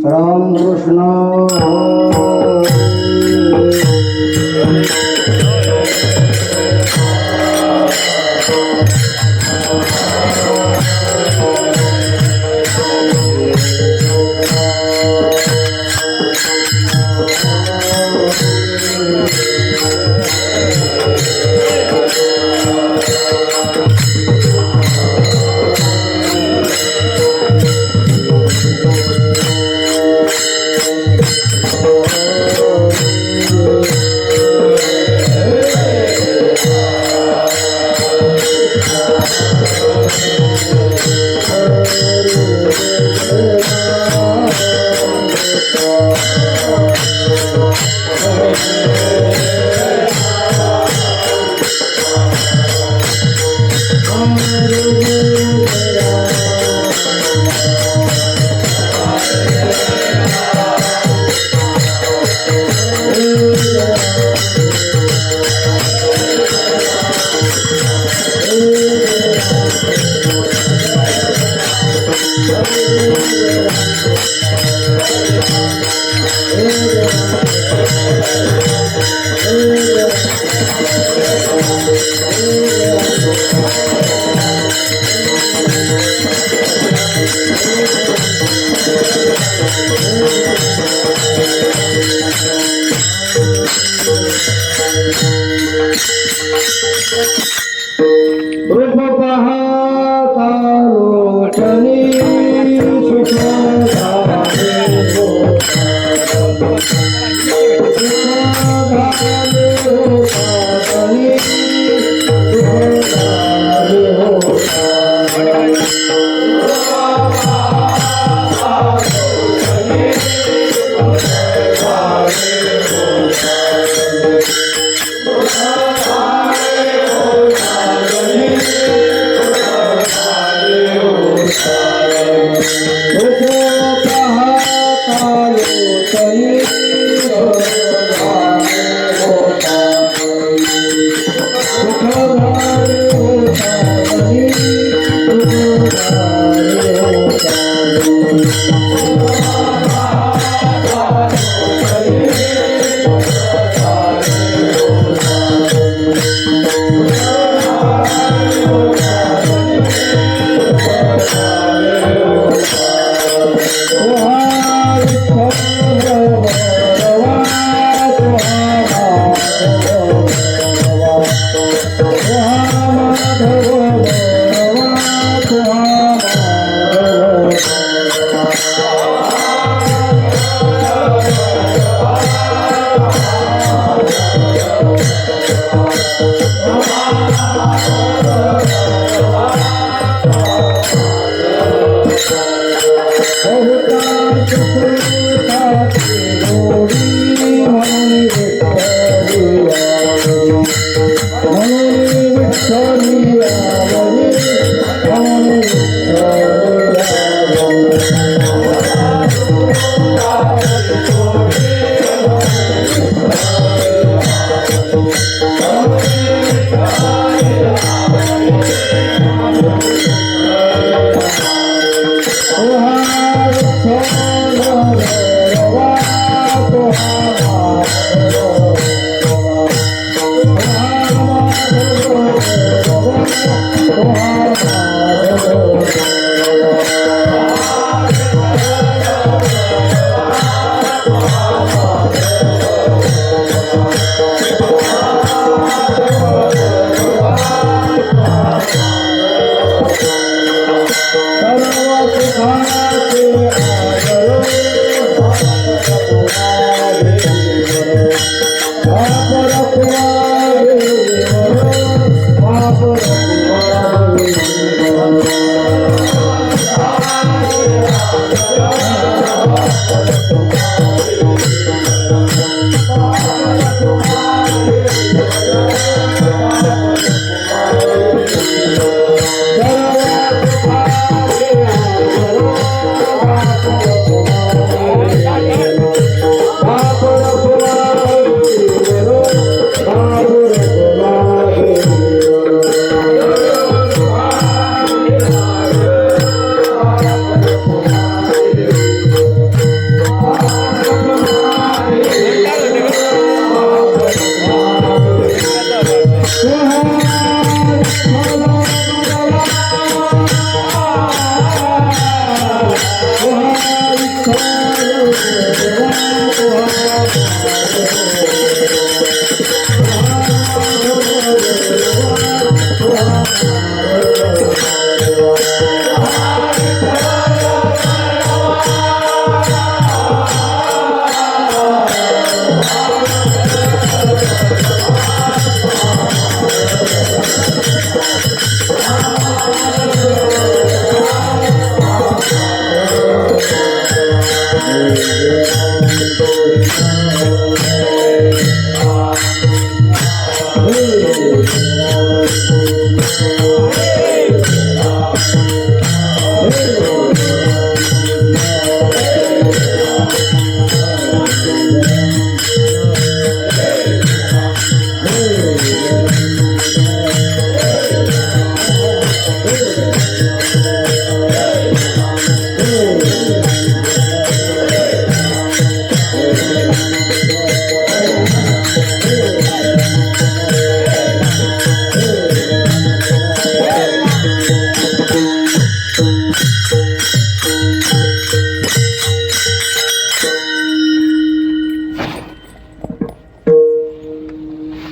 राम कृष्ण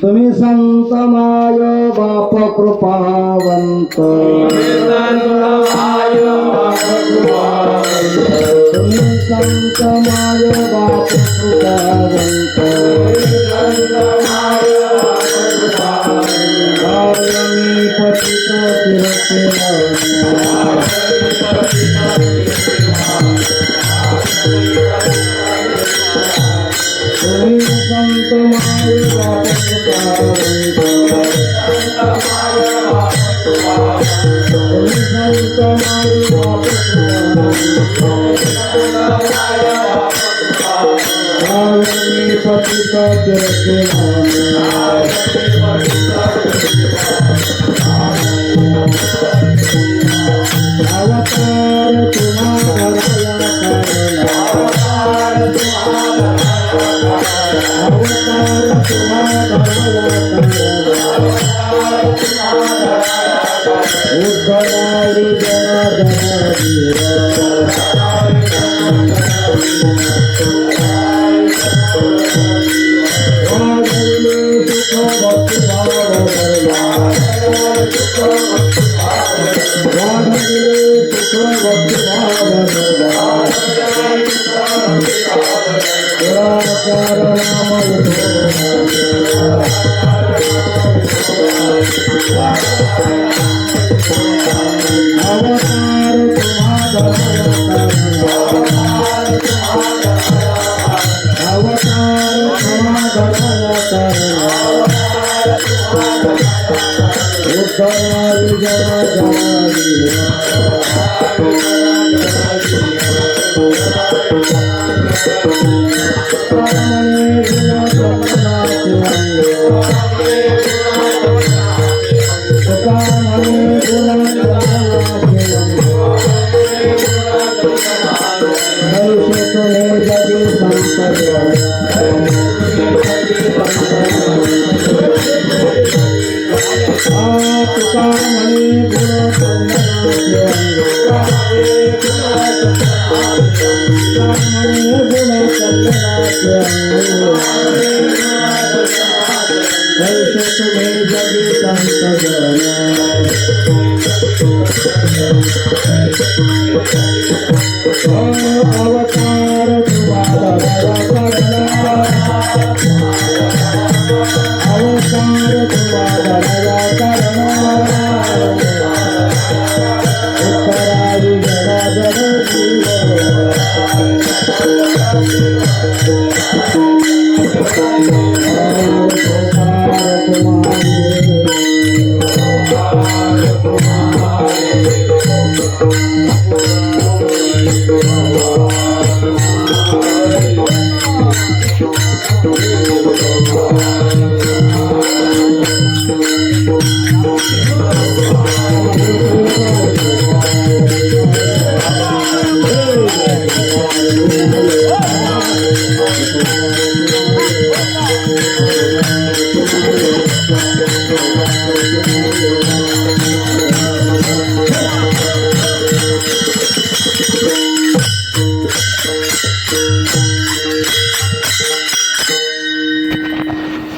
तुम्ही संत माय बाप कृपावंत, तुम्ही संत माय बाप कृपावंत, मी पतित फिरते तुम्ही संत माय बाप अवतार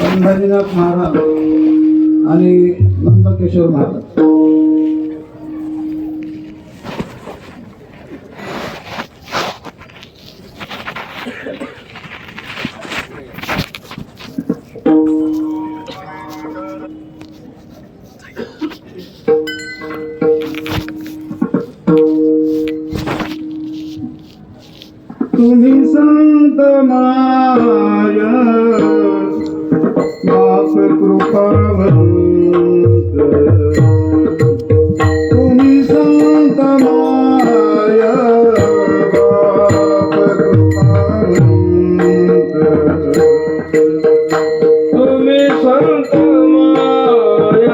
पंढरीनाथ महाराज आणि नंदकिशोर ज्ञानेश्वर महाराज. तुम्ही संत माय बाप कृपावंत, तुम्ही संत माय बाप कृपावंत, तुम्ही संत माय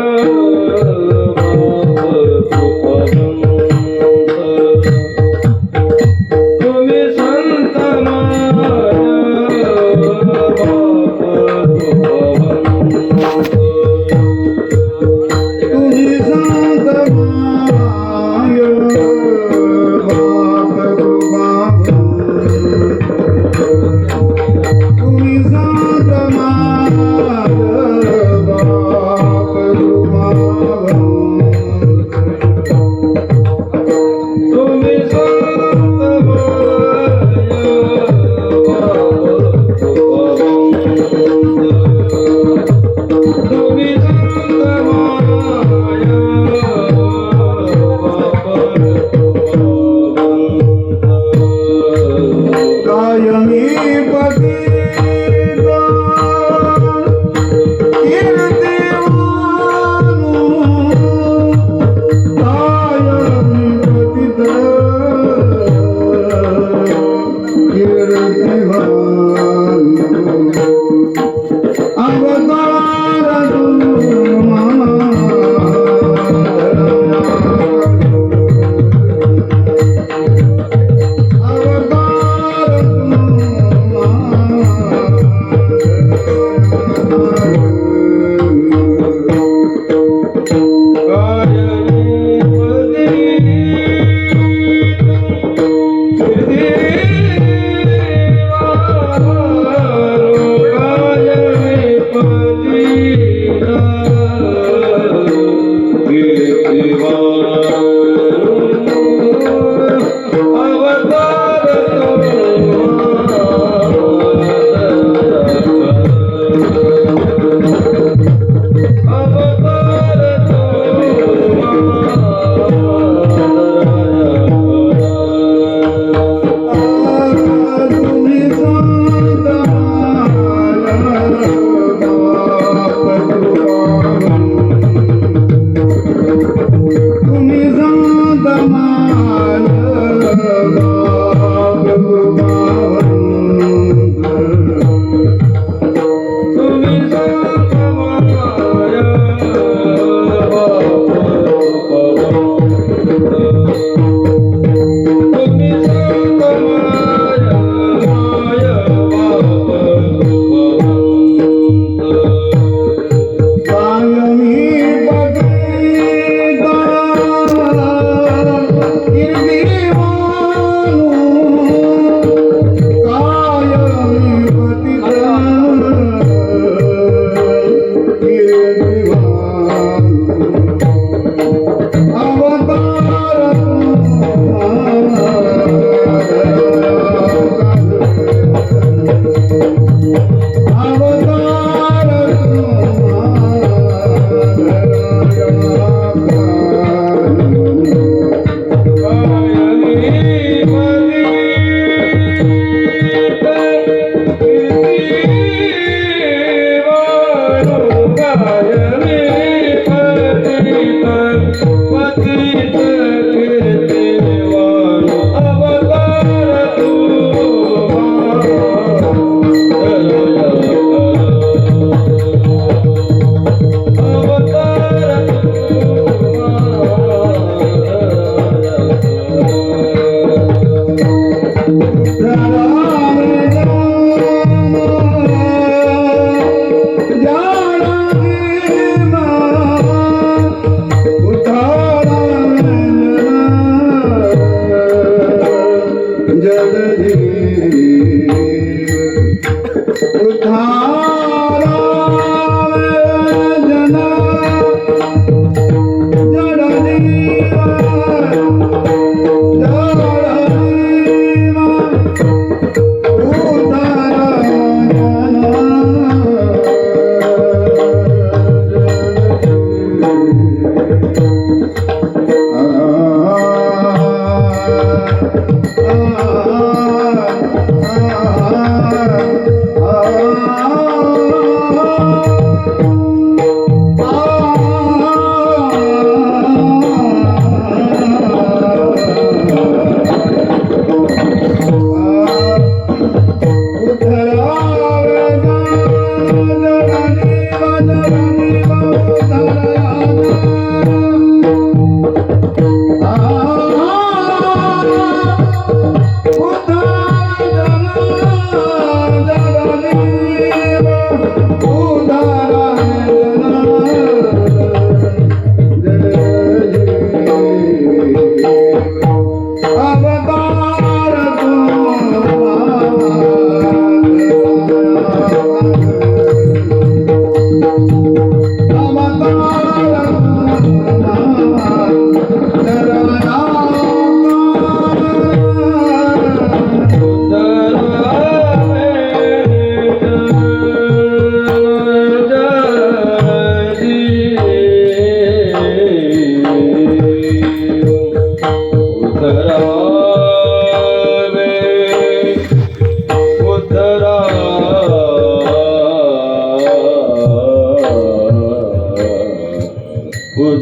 बाप कृपावंत, तुम्ही संत माय बाप कृपावंत.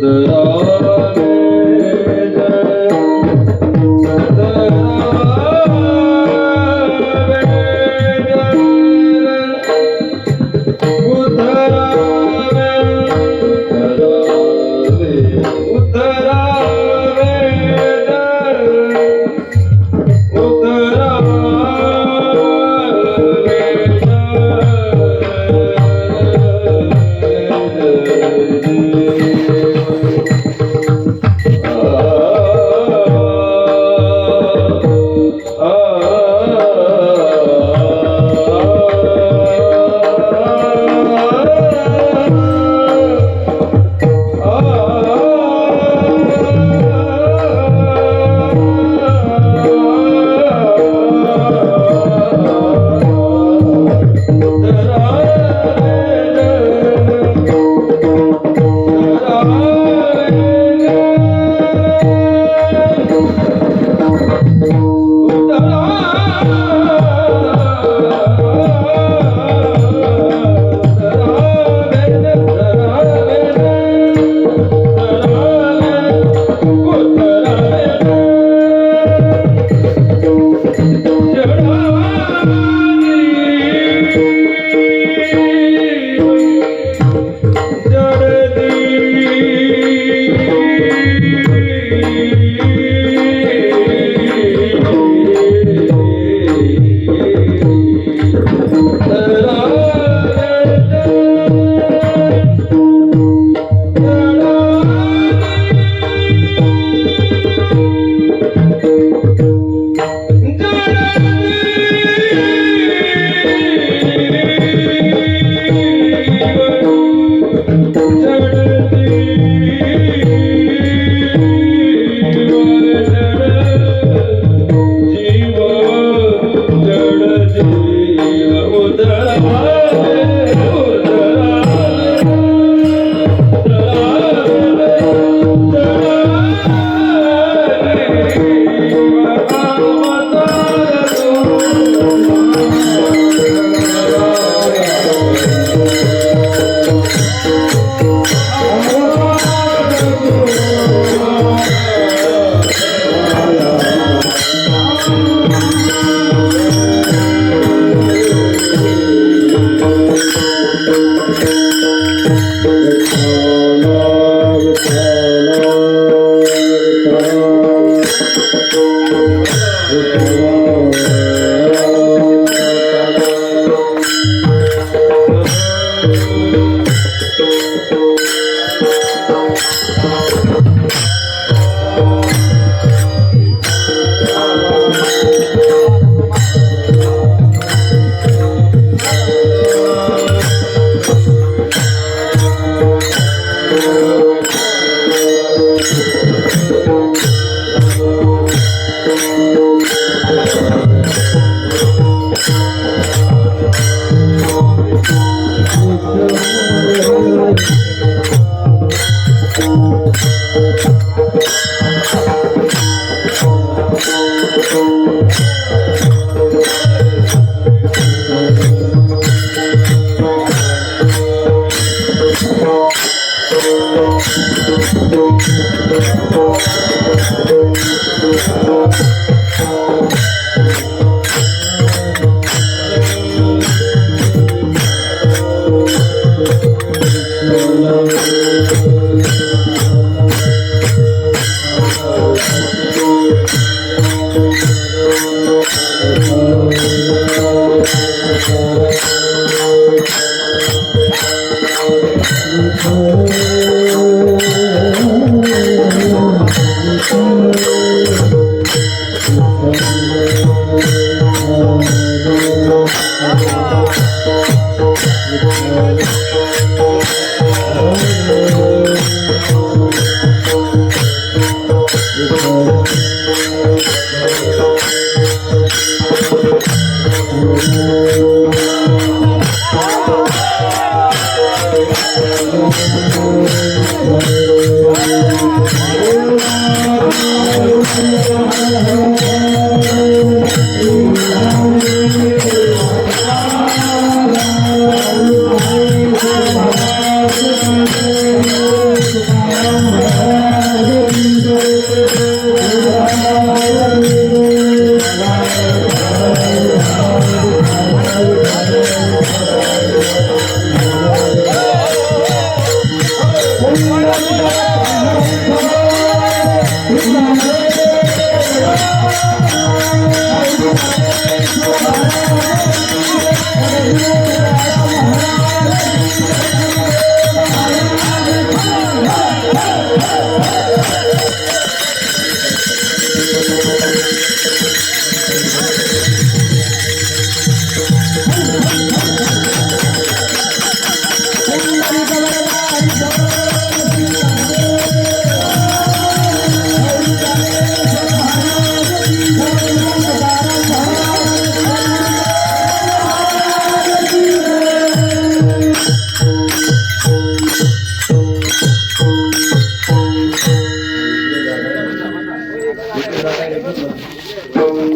Thank you.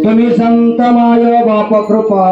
तुम्ही संत माय बाप कृपा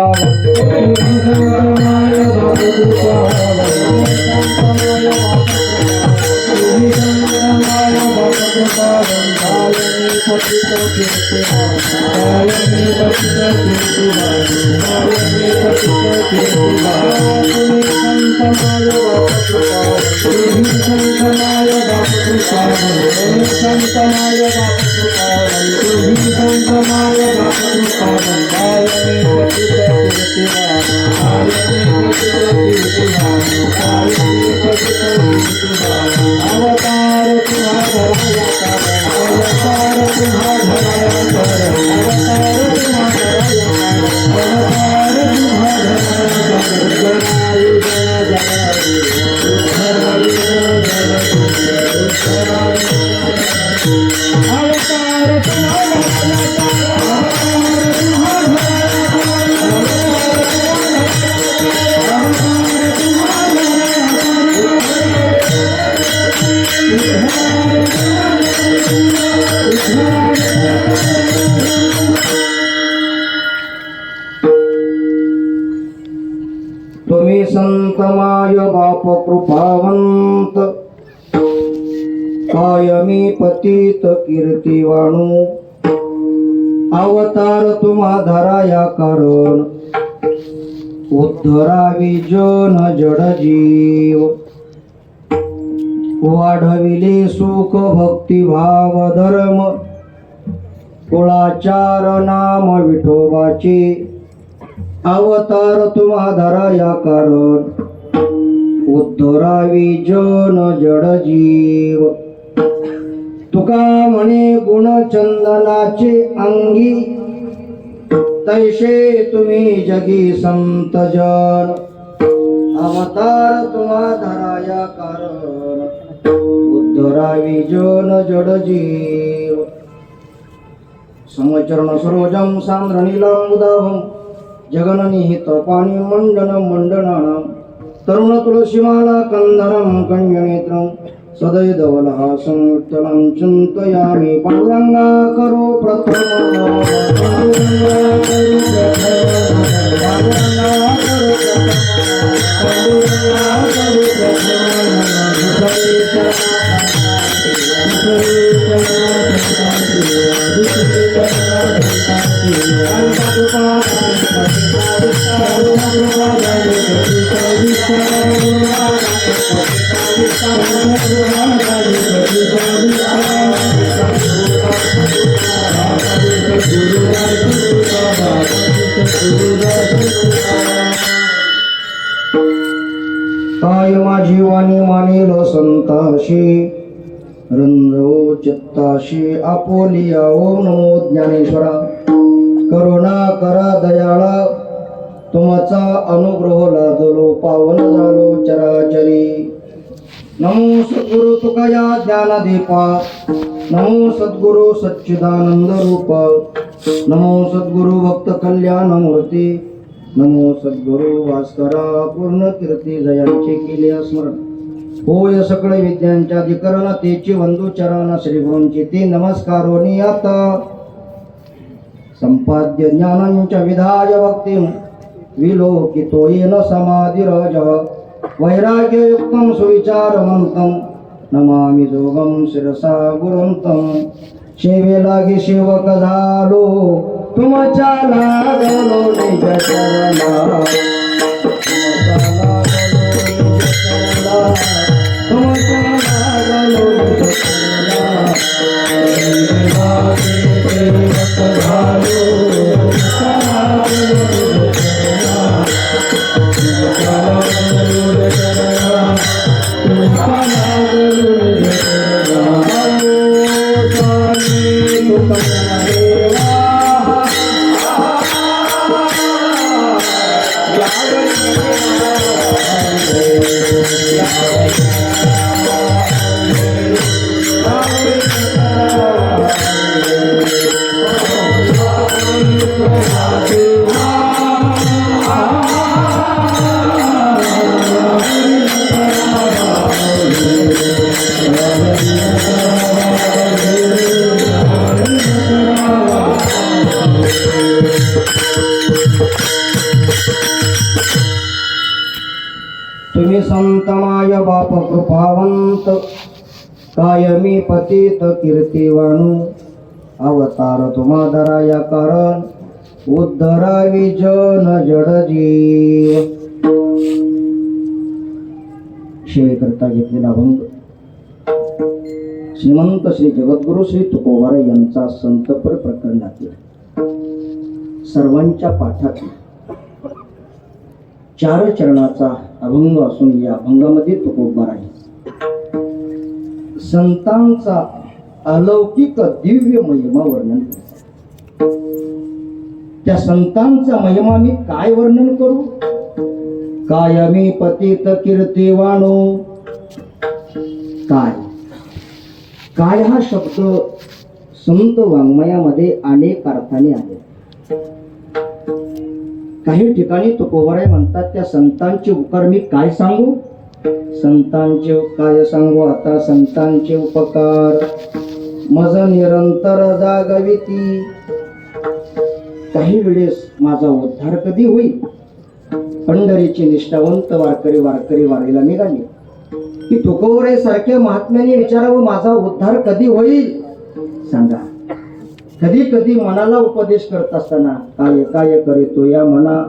तुम्ही संत माय बाप कृपावंत कायमी पतित कीर्तिवाणू अवतार तुम्हा धरा या कारण उद्धरावी जन जड जीव वाढविले सुख भक्ती भाव धर्म कुळाचार नाम विठोबाचे अवतार तुम्हा धरा या कारण उद्धरावी जन जड जीव तुका म्हणे गुणचंदनाचे अंगी तैसे तुम्ही जगी संत जन अवतार तुम्हा धरा या कारण उद्धरावी जन जड जीव समचरण सरोजम सांद्र नीलमुदाभम जगननिहित पाणी मंडन मंडनानां तरुण तुळशीमाला कंदरं कण्यनेत्रं सदैधवलहासं विठ्ठलं चिन्तयामि पाण्डुरंगा करो काय माझी वाणी मानेल संताशी रंजो चित्ताशी आपोलिया ओम नमो ज्ञानेश्वरा करुणा करा दयाळा तुमचा अनुग्रह लादलो पावन झालो चराचरी नमो सद्गुरु तुकाया ज्ञानदीपा नमो सद्गुरु सच्चिदानंद रूप नमो सद्गुरु भक्त कल्याण मूर्ती नमो सद्गुरु भास्करा पूर्ण कीर्ती जयांचे केले स्मरण होय सकळे विद्यांच्या अधिकरण तेची वंदू चरण श्री गुरूंची ते नमस्कारोनी आता संपाद्य ज्ञानांच्या विधाय भक्ती विलोकितो येन समाधिरज वैराग्ययुक्तं सुविचारवन्तं नमामि जोगं शिरसा गुरुंतं सेवे लागे सेवक झालो तुमच्या लागलो निज चरणा तुमच्या लागलो निज चरणा बाप कृपावंत कायमी पतित कीर्तिवाणू अवतार तुम्हा धराया कारण उद्धरावी जन जड जीव. शिवेकरता घेतलेला अभंग श्रीमंत श्री जगद्गुरु श्री तुकोबाराय यांचा संतपर प्रकरणातील सर्वांच्या पाठातील 4 चरणाचा अभंग असून या अभंगामध्ये तुकोबाराय संतांचा अलौकिक दिव्य महिमा वर्णन करतात. त्या संतांचा महिमा मी काय वर्णन करू? कायमी पतित कीर्तिवाणू. काय काय हा शब्द संत वाङ्मयामध्ये अनेक अर्थाने आहे. काही ठिकाणी तुकोबाराय म्हणतात त्या संतांचे उपकार मी काय सांगू? संतांचे काय सांगू आता? संतांचे उपकार मज निरंतर जागविती. काही वेळेस माझा उद्धार कधी होईल? पंढरीचे निष्ठावंत वारकरी वारीला निघाले की तुकोबाराय सारख्या महात्म्याने विचारावं माझा उद्धार कधी होईल सांगा. कधी कधी मनाला उपदेश करत असताना काय काय करीतो या मना,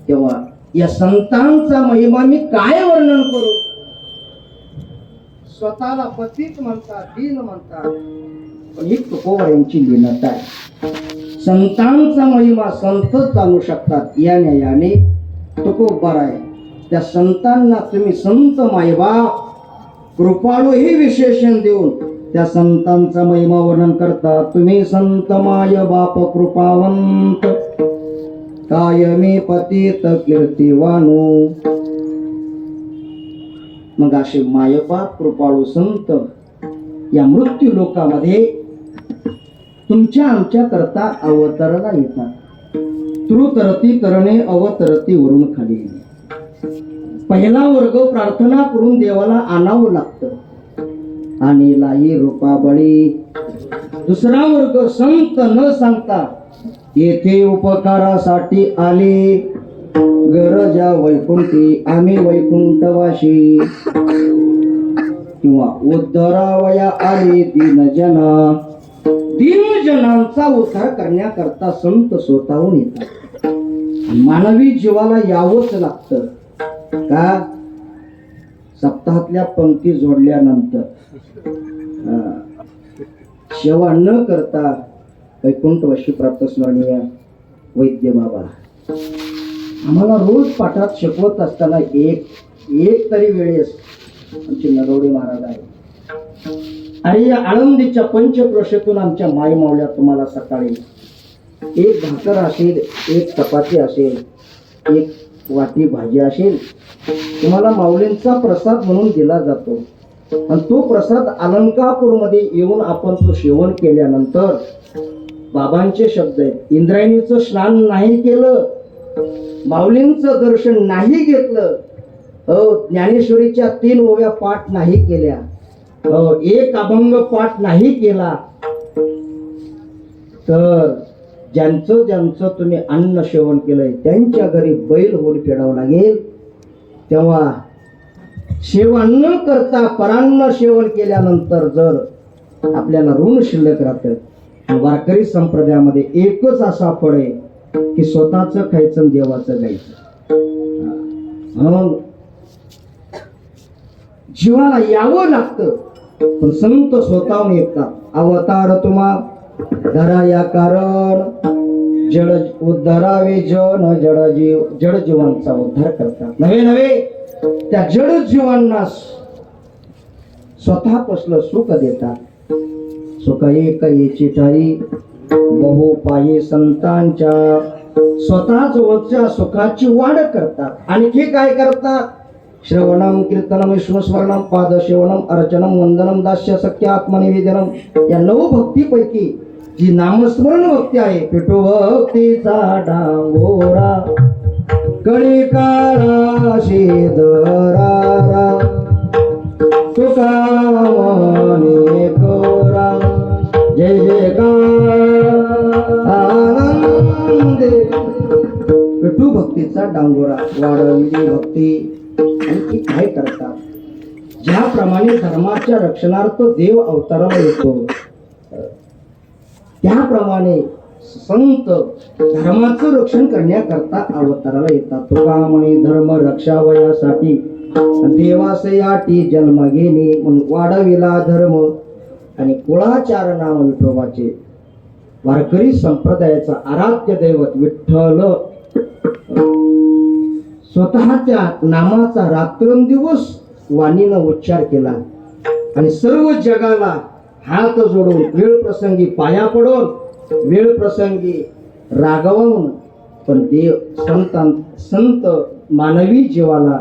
तेव्हा या संतांचा महिमा मी काय वर्णन करू? स्वतःला पतित म्हणतात, दीन म्हणतात, पण ही तुकोबारायांची लीनता आहे. संतांचा महिमा संतच जाणू शकतात. या न्यायाने तुकोबाराय त्या संतांना तुम्ही संत मायबाप कृपाळू हे विशेषण देऊन त्या संतांचा महिमा वर्णन करता. तुम्ही संत माय बाप कृपावंत कायमी पतित कीर्तिवाणू. मग असे मायबाप कृपाळू संत या मृत्यू लोकामध्ये तुमच्या आमच्या करता अवतरला येतात. त्रुतरती करणे अवतरती वरून खाली येणे. पहिला वर्ग प्रार्थना करून देवाला आणावं लागतं आणि लाई रूपाबळी. दुसरा वर्ग संत न सांगता येथे उपकारासाठी आले. गरजा वैकुंठी आम्ही वैकुंठवाशी. किंवा उद्धरावया आले दीनजना. दीनजनांचा उद्धार करण्याकरता संत स्वतःहून येतात. मानवी जीवाला यावंच लागतं का? सप्ताहातल्या पंक्ती जोडल्यानंतर सेवा न करता वैकुंठवाशी प्राप्त स्मरणीय वैद्य बाबा आम्हाला रोज पाठात शिकवत असताना एक तरी वेळेस आमचे नरवडे महाराज आहे. आणि या आळंदीच्या पंचक्रोशीतून आमच्या माई मावल्या तुम्हाला सकाळी एक भाकर असेल, एक चपाती असेल, एक वाटी भाजी असेल, तुम्हाला माऊलींचा प्रसाद म्हणून दिला जातो. आणि तो प्रसाद अलंकापूरमध्ये येऊन आपण तो सेवन केल्यानंतर बाबांचे शब्द आहेत, इंद्रायणीचं स्नान नाही केलं, माऊलींचं दर्शन नाही घेतलं, ज्ञानेश्वरीच्या 3 ओव्या पाठ नाही केल्या, एक अभंग पाठ नाही केला, तर ज्यांचं तुम्ही अन्न सेवन केलंय त्यांच्या घरी बैल होऊन फेडावं लागेल. तेव्हा सेवन न करता परान्न सेवन केल्यानंतर जर आपल्याला ऋण शिल्लक राहतं, वारकरी संप्रदायामध्ये एकच असा फळ आहे की स्वतःच खायचं देवाचं गायचं. म्हणून जीवाला यावं लागतं, पण संत स्वतःहून येतात. अवतार तुम्हा धराया कारण जड उद्धरावे जन जड जीव. जड जीवांचा उद्धार करतात. नवे त्या जड जीवांना स्वतःपासलं सुख देतात. सुख एक याची ठाई बहु पायी संतांच्या. स्वतः जवळच्या सुखाची वाढ करतात. आणखी काय करतात? श्रवणम कीर्तनम विष्णुस्मरणम पादसेवनम अर्चनम वंदनम दास्य सख्य आत्मनिवेदनम. या 9 भक्तीपैकी जी नामस्मरण भक्ती आहे, पेटो भक्तीचा डांगोरा कळी काळाशी दरारा तुका मने कोरा. जय जयकार आनंदे. पेटू भक्तीचा डांगोरा वाढविली भक्ती. आणखी काय ज्याप्रमाणे धर्माच्या रक्षणार्थ देव अवताराला येतो त्याप्रमाणे संत धर्माचं रक्षण करण्याकरता अवताराला येतात. तुका म्हणे धर्म रक्षावयासाठी देवासयाटी जन्म घेणे म्हणून वाढविला धर्म आणि कुळाचार नाम विठोबाचे वारकरी संप्रदायाचा आराध्य दैवत विठ्ठल स्वतःच्या नामाचा रात्रंदिवस वाणीनं उच्चार केला आणि सर्व जगाला हात जोडून वेळ प्रसंगी पाया पडून वेळ प्रसंगी रागवून पण देव संत मानवी जीवाला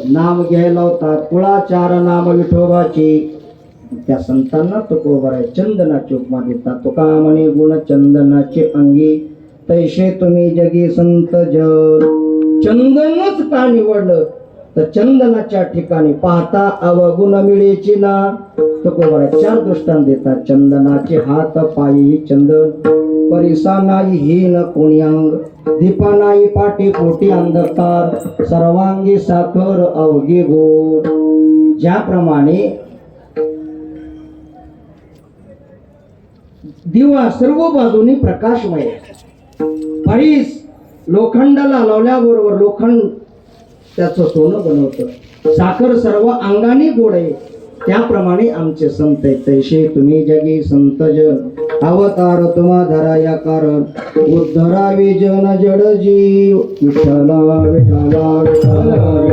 नाम घ्यायला होता. कुळाचार नाम विठोबाचे त्या संतांना तुकोबर आहे चंदनाची उपमा देतात. तुका म्हणे गुण चंदनाचे अंगी तैसे तुम्ही जगी संत जन. चंदनच का निवडलं तर चंदनाच्या ठिकाणी पाहता अवगुण मिळेची ना. तुकोबर आहे चार दृष्टांत देतात. चंदनाचे हात पायी चंदन परिसा नाही हीन कोणी अंग दीपा नाही पाठी पोटी अंधकार सर्वांगी साखर अवघी गोड. ज्याप्रमाणे दिवा सर्व बाजूनी प्रकाशमय फरीस लोखंडाला लावल्याबरोबर लोखंड त्याचं सोनं बनवतं. साखर सर्व अंगाने गोड आहे त्याप्रमाणे आमचे संत आहेत. तैसे तुम्ही जगी संत जन अवतार तुम्हा धरा या कारण उद्धरावे जन जड जीव विठ्ठला विठ्ठला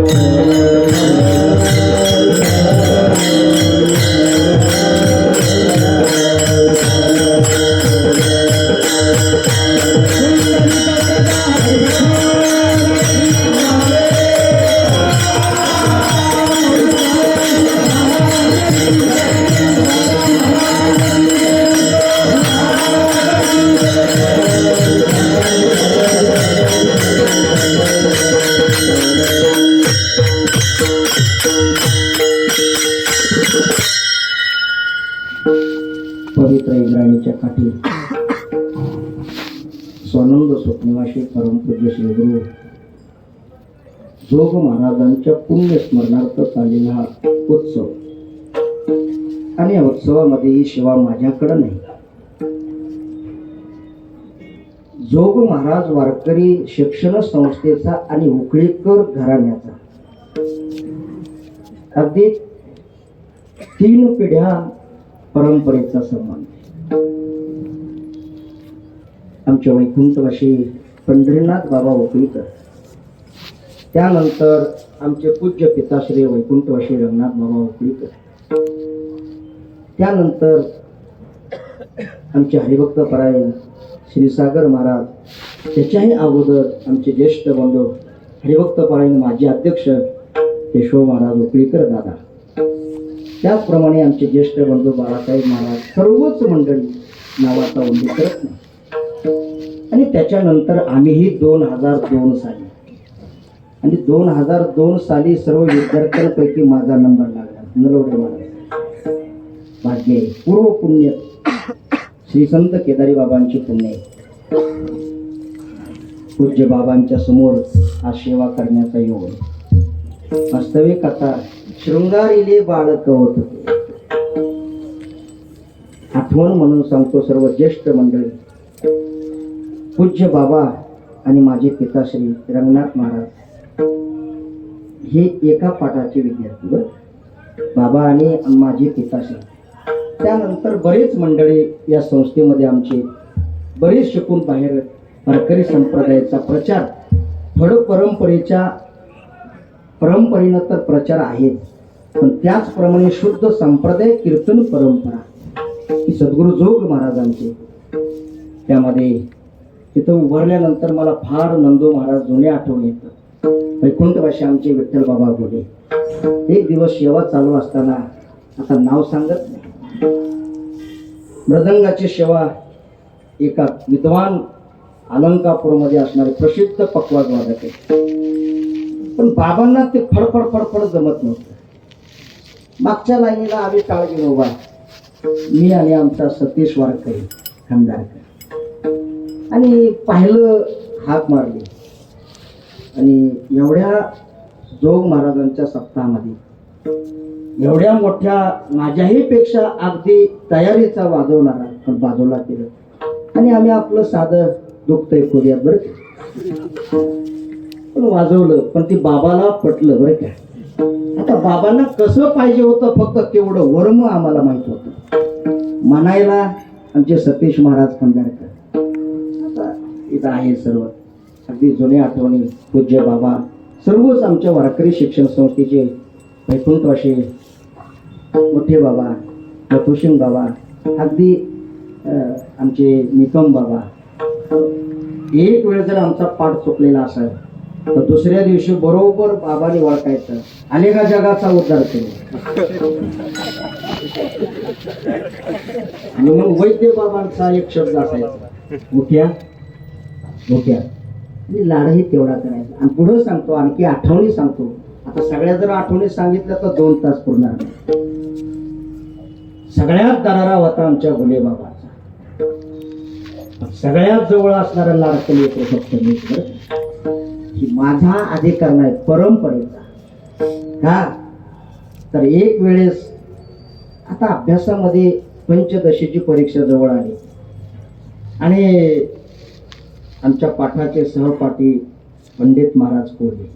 पवित्र इंद्रायणीच्या काठी स्वानंद स्वप्निवासी परमपूज्य श्री गुरु जोग महाराजांच्या पुण्य स्मरणार्थ चाललेला हा उत्सव आणि या उत्सवामध्ये ही सेवा माझ्याकडं नाही. जोग महाराज वारकरी शिक्षण संस्थेचा आणि उकळीकर घराण्याचा अगदी 3 पिढ्या परंपरेचा संबंध. आमच्या वैकुंठवासी पंढरीनाथ बाबा उकळीकर त्यानंतर आमचे पूज्य पिताश्री वैकुंठवासी रंगनाथ बाबा उकळीकर त्यानंतर आमचे हरिभक्त परायण श्रीसागर महाराज त्याच्याही अगोदर आमचे ज्येष्ठ बंधू हरिभक्त परायण माजी अध्यक्ष केशव महाराज उकळीकर दादा त्याचप्रमाणे आमचे ज्येष्ठ बंधू बाळासाहेब महाराज सर्वच मंडळी नावाचा उल्लेख करत नाही. आणि त्याच्यानंतर आम्हीही 2002 साली आणि 2002 साली सर्व विद्यार्थ्यांपैकी माझा नंबर लागला. नलवडे महाराज भाग्य आहे पूर्व पुण्य श्री संत केदारी बाबांची पुण्य आहे. पूज्य बाबांच्या समोर आज सेवा करण्याचा योग वास्तविक आता शृंगारीले बाळक होत होते. आठवण म्हणून सांगतो सर्व ज्येष्ठ मंडळी पूज्य बाबा आणि माझे पिताश्री रंगनाथ महाराज हे एका पाठाचे विद्यार्थी बर बाबा आणि माझे पिताश्री. त्यानंतर बरेच मंडळी या संस्थेमध्ये आमचे बरेच शिकून बाहेर वारकरी संप्रदायाचा प्रचार थोडं परंपरेनं तर प्रचार आहेच पण त्याचप्रमाणे शुद्ध संप्रदाय कीर्तन परंपरा ही सद्गुरू जोग महाराजांची. त्यामध्ये तिथं उभारल्यानंतर मला फार नंदू महाराज जुने आठवण येतं. वैकुंठवासी आमचे विठ्ठल बाबा बोले एक दिवस सेवा चालू असताना आता नाव सांगत नाही मृदंगाची सेवा एका विद्वान अलंकापूरमध्ये असणारे प्रसिद्ध पक्वाज वादक आहे पण बाबांना ते फडफड जमत नव्हतं. मागच्या लाईनीला आम्ही काळजी उभा मी आणि आमचा सतीश वारकरी खंडारकर आणि पाहिलं हाक मारली आणि एवढ्या जोग महाराजांच्या सप्ताहामध्ये एवढ्या मोठ्या माझ्याही पेक्षा अगदी तयारीचा वाजवणारा पण बाजूला केलं आणि आम्ही आपलं साधं दुखतंय करूयात बरं का. पण वाजवलं पण ती बाबाला पटलं बरं का. आता बाबांना कसं पाहिजे होतं फक्त तेवढं वर्म आम्हाला माहित होतं. म्हणायला आमचे सतीश महाराज खंडारकर आता इथं आहे सर्व अगदी जुन्या आठवणी पूज्य बाबा सर्वच आमच्या वारकरी शिक्षण संस्थेचे वैकुंठवासी मोठे बाबा लखुसिंग बाबा अगदी आमचे निकम बाबा. एक वेळ जर आमचा पाठ चुकलेला असेल तर दुसऱ्या दिवशी बरोबर बाबाने ओळखायचं अनेका जगाचा उद्धार केला. आणि मग वैद्य बाबांचा एक शब्द असायचा मोठ्या मोठ्या आणि लाडही तेवढा करायचा. आणि पुढे सांगतो आणखी आठवणी सांगतो. आता सगळ्या जर आठवणी सांगितल्या तर 2 तास पुरणार नाही. सगळ्यात दरारा होता आमच्या भोले बाबाचा. सगळ्यात जवळ असणारा लाडकं येतो फक्त मी की माझा अधिकार नाही परंपरेचा. का तर एक वेळेस आता अभ्यासामध्ये पंचदशीची परीक्षा जवळ आली आणि आमच्या पाठाचे सहपाठी पंडित महाराज कोल्हे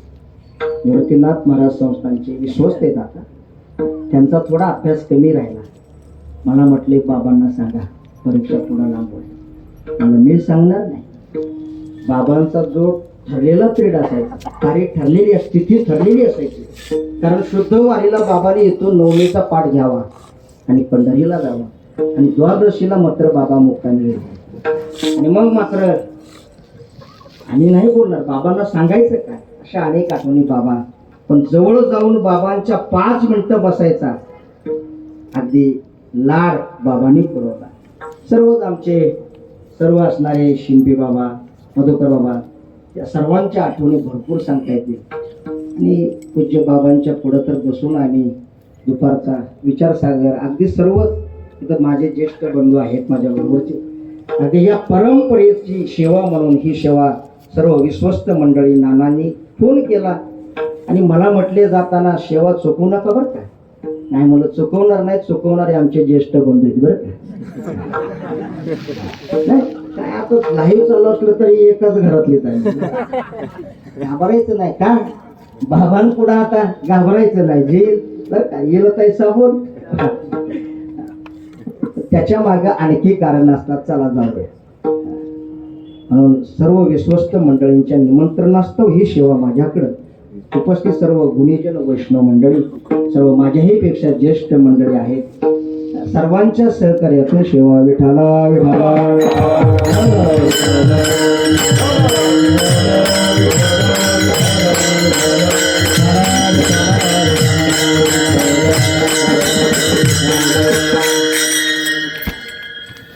निवृत्तीनाथ महाराज संस्थांचे विश्वस्त आहेत. आता त्यांचा थोडा अभ्यास कमी राहिला. मला म्हटले बाबांना सांगा परीक्षा पुन्हा लांबवली. मला मी सांगणार नाही. बाबांचा जो ठरलेला पिरियड असायचा तारीख ठरलेली तिथी ठरलेली असायची. कारण शुद्ध वारीला बाबाने येतो नवमीचा पाठ घ्यावा आणि पंढरीला जावा आणि द्वादशीला मात्र बाबा मुक्कामी येईल. आणि मग मात्र आणि नाही बोलणार बाबांना सांगायचं काय अशा अनेक आठवणी बाबा. पण जवळ जाऊन बाबांच्या 5 मिनिटं बसायचा अगदी लाड बाबांनी पुरवला. सर्वच आमचे सर्व असणारे शिंपी बाबा मधुकर बाबा या सर्वांच्या आठवणी भरपूर सांगता येतील. आणि पूज्य बाबांच्या पुढं तर बसून आम्ही दुपारचा विचारसागर अगदी सर्वच इथं माझे ज्येष्ठ बंधू आहेत माझ्याबरोबरचे अगदी या परंपरेची सेवा म्हणून ही सेवा सर्व विश्वस्त मंडळी नानांनी फोन केला आणि मला म्हटले जाताना सेवा चुकवू नका बरं का. नाही म्हणलं चुकवणार नाही. चुकवणारे आमचे ज्येष्ठ बंधू आहेत बरं का. नाही काय आता लाईव्ह चालू असलं तरी एकच घरातलीच आहे. घाबरायचं नाही का बाबांपुढं आता घाबरायचं नाही. जे बरं का येलं काही साबून त्याच्या मागे आणखी कारण असतात. चला जाऊ दे. म्हणून सर्व विश्वस्त मंडळींच्या निमंत्रणास्तव ही सेवा माझ्याकडं उपस्थित सर्व गुणीजन वैष्णव मंडळी सर्व माझ्याही पेक्षा ज्येष्ठ मंडळी आहेत. सर्वांच्या सहकार्यातून सेवा विठाला विठाला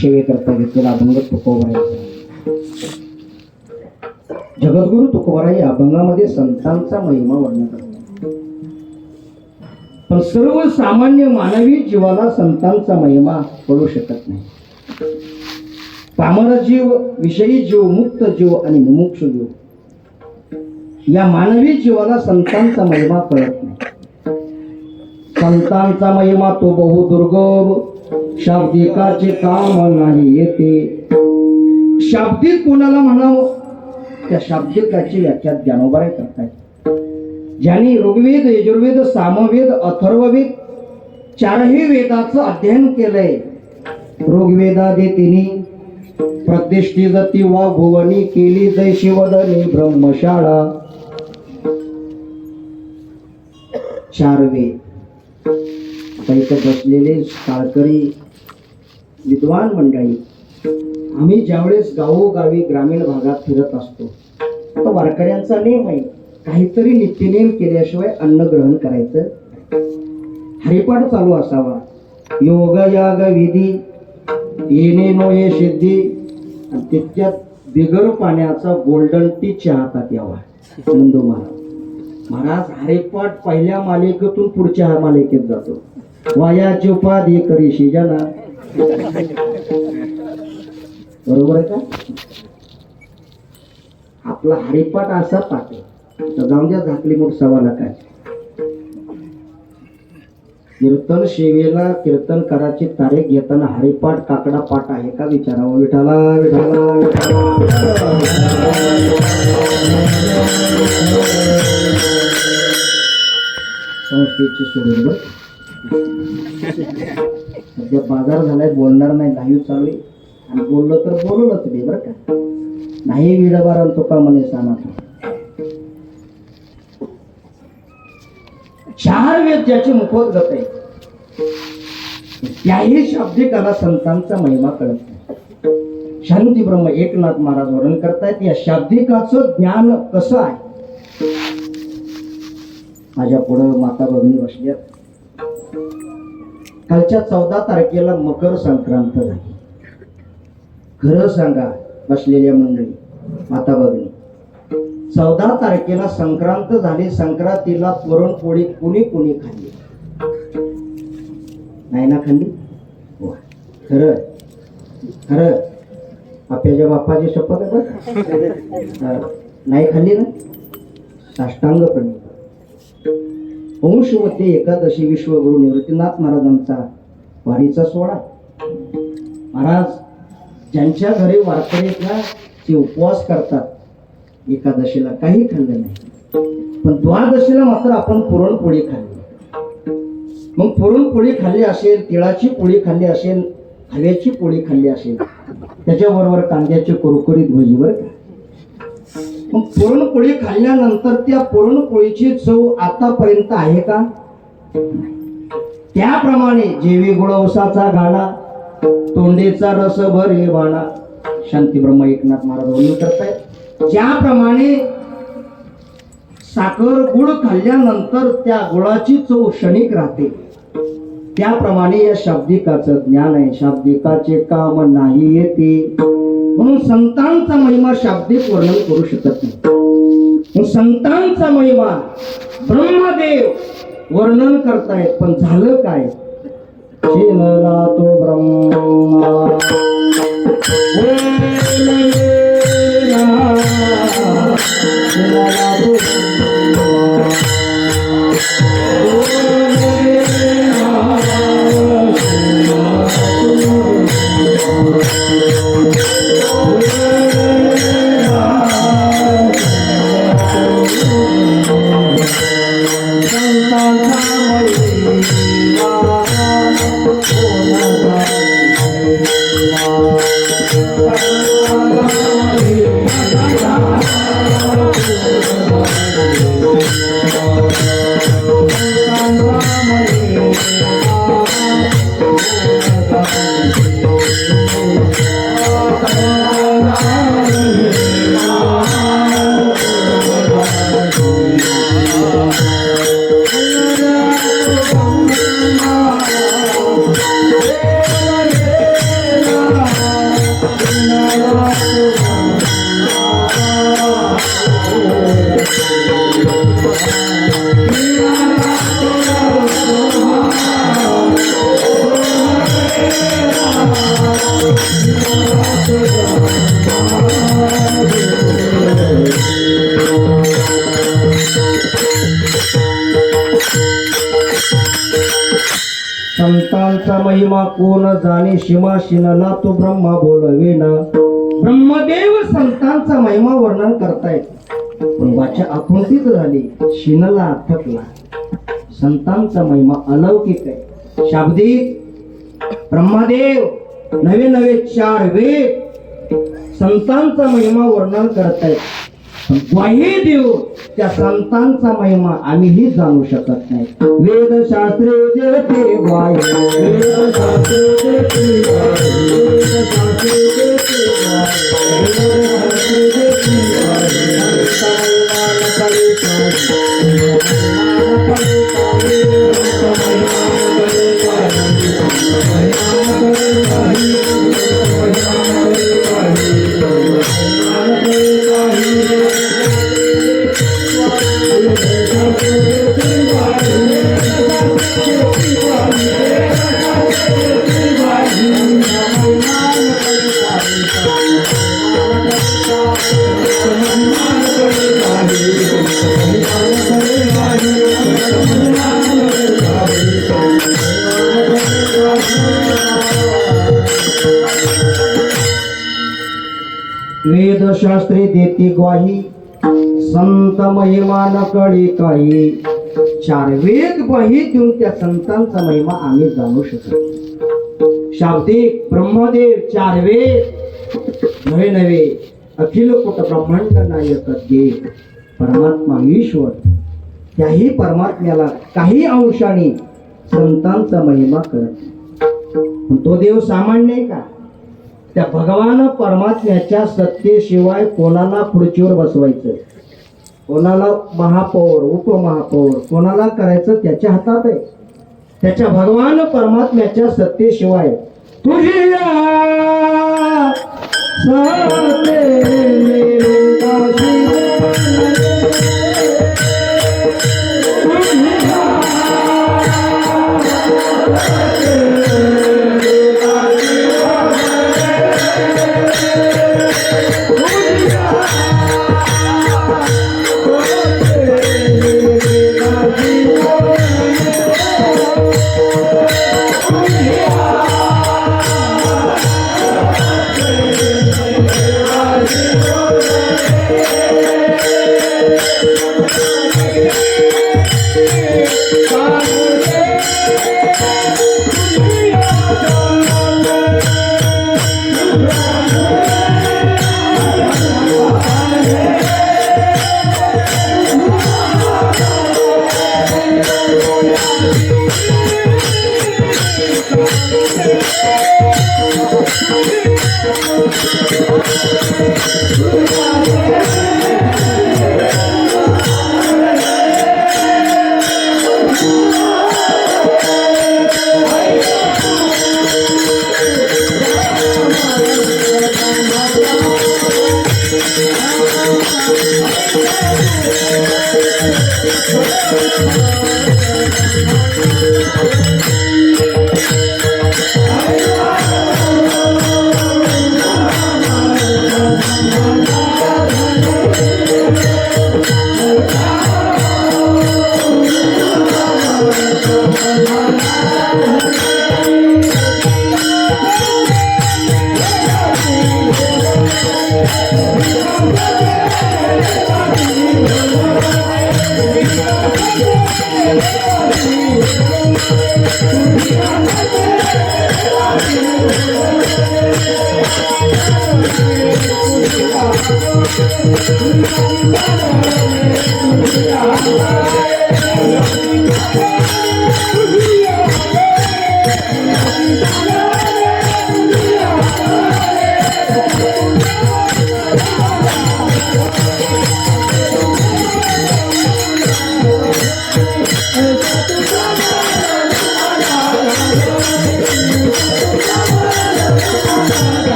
सेवेकरता घेतलेला अभंग तुकोबारायचा. जगद्गुरु तुकोबाराई अभंगामध्ये संतांचा महिमा वर्णन करतात. पण सर्व सामान्य मानवी जीवाला संतांचा महिमा कळू शकत नाही. पामर जीव विषयी जीव मुक्त जीव आणि मुमुक्ष जीव या मानवी जीवाला संतांचा महिमा कळत नाही. संतांचा महिमा तो बहु दुर्गम शाब्दिकाचे काम नाही येते. शाब्दिक कोणाला म्हणावं त्या शाब्दिकाची व्याख्या ज्ञानोबाराय करतायत. ज्यांनी ऋग्वेद यजुर्वेद सामवेद अथर्ववेद 4ही वेदाचं अध्ययन केलंय. ऋग्वेदादे तिने प्रतिष्ठित वा भुवनी केली जय शिवदनी ब्रह्मशाळा. 4 वेद इथं बसलेले शाळकरी विद्वान मंडळी आम्ही ज्यावेळेस गावोगावी ग्रामीण भागात फिरत असतो तर वारकऱ्यांचा नेम आहे काहीतरी नित्यनेम केल्याशिवाय अन्न ग्रहण करायचं. हरिपाठ चालू असावा. योग याग विधी येणे नोये सिद्धी आणि तितक्यात बिगर पाण्याचा गोल्डन टी चहा हातात यावा. नंदू महाराज हरिपाठ पहिल्या मालिकेतून पुढच्या मालिकेत जातो. वायाची उपाधी करीशी जना. बरोबर आहे का. आपला हरिपाठ असा पाठ आहे. जाऊन द्या झाकली मोठ सवाला काय कीर्तन सेवेला कीर्तन कराची तारीख घेताना हरिपाठ काकडा पाठ आहे का विचारावं. विठाला विठाला संस्थेची सोडून बघ. सध्या बाजार झालाय, बोलणार नाही, लाईव्ह चालू आहे आणि बोललो तर बोलवलंच बे बरं का. नाही विडबारण तुका म्हणे साना. 4 वेद ज्याचे मुखोद्गत आहे त्याही शाब्दिकाला संतांचा महिमा कळत नाही. शांती ब्रह्म एकनाथ महाराज वर्णन करतायत या शाब्दिकाचं ज्ञान कसं आहे. माझ्या पुढं माता भगिनी बसल्या. कालच्या 14 तारखेला मकर संक्रांत झाली. खरं सांगा बसलेल्या मंडळी माता भगिनी, 14 तारखेला संक्रांत झाली. संक्रांतीला पुरणपोळी कुणी कुणी खाल्ली? नाही ना खाल्ली? वा, खरं खरं आपल्या बाप्पाची शपथ आहे बरं. नाही खाल्ली ना? साष्टांग पडली. वंशवती एकादशी विश्वगुरु निवृत्तीनाथ महाराजांचा वारीचा सोहळा. महाराज ज्यांच्या घरी वारकरीत ना ते उपवास करतात एकादशीला काही खाल्लं नाही, पण द्वादशीला मात्र आपण पुरणपोळी खाल्ली. मग पुरणपोळी खाल्ली असेल, तिळाची पोळी खाल्ली असेल, हव्याची पोळी खाल्ली असेल, त्याच्याबरोबर कांद्याची कुरकुरीत भजी बरं का. मग पुरणपोळी खाल्ल्यानंतर त्या पुरणपोळीची चव आतापर्यंत आहे का? त्याप्रमाणे जेवी गुळवसाचा गाणा, तोंडेचा रस भरे बाणा, शांती ब्रह्म एकनाथ महाराज वर्णन करतायत. ज्याप्रमाणे साखर गुळ खाल्ल्यानंतर त्या गुळाची चव क्षणिक राहते, त्याप्रमाणे या शाब्दिकाचं ज्ञान आहे. शाब्दिकाचे काम नाही येते, म्हणून संतांचा महिमा शाब्दिक वर्णन करू शकत नाही. संतांचा महिमा ब्रह्मदेव वर्णन करतायत, पण झालं काय? शिनला तो ब्रह्मा संतांचा महिमा कोण जाणे, शिमा शिनला तो ब्रह्मा बोलवेना. ब्रह्मदेव संतांचा महिमा वर्णन करतायत, पण वाचा आकुंठित झाली, शिनला थकला. संतांचा महिमा अलौकिक आहे, शाब्दिक. ब्रह्मदेव नवे नवे 4 वेद संतांचा महिमा वर्णन करतायत, पण ग्वाही देव त्या संतांचा महिमा आम्हीही जाणू शकत नाही. वेदशास्त्रे देते ग्वाही, वेदशास्त्रे देते ग्वाही, वेदशास्त्रे देते ग्वाही, वेदशास्त्रे देते ग्वाही. Thank you. वेदशास्त्री देती ग्वाही संत महिमा न कळी काही. चार वेद ग्वाही देऊन त्या संतांचा महिमा आम्ही जाणू शकतो. शाब्दिक ब्रह्मदेव चार वेद नवे नवे अखिल कुट ब्रह्मांड नायक देव परमात्मा ईश्वर. त्याही परमात्म्याला काही अंशाने संतांचा महिमा करत. पण तो देव सामान्य आहे का? त्या भगवान परमात्म्याच्या सत्तेशिवाय कोणाला खुर्चीवर बसवायचं, कोणाला महापौर उपमहापौर कोणाला करायचं त्याच्या हातात आहे. त्याच्या भगवान परमात्म्याच्या सत्तेशिवाय तुझ्या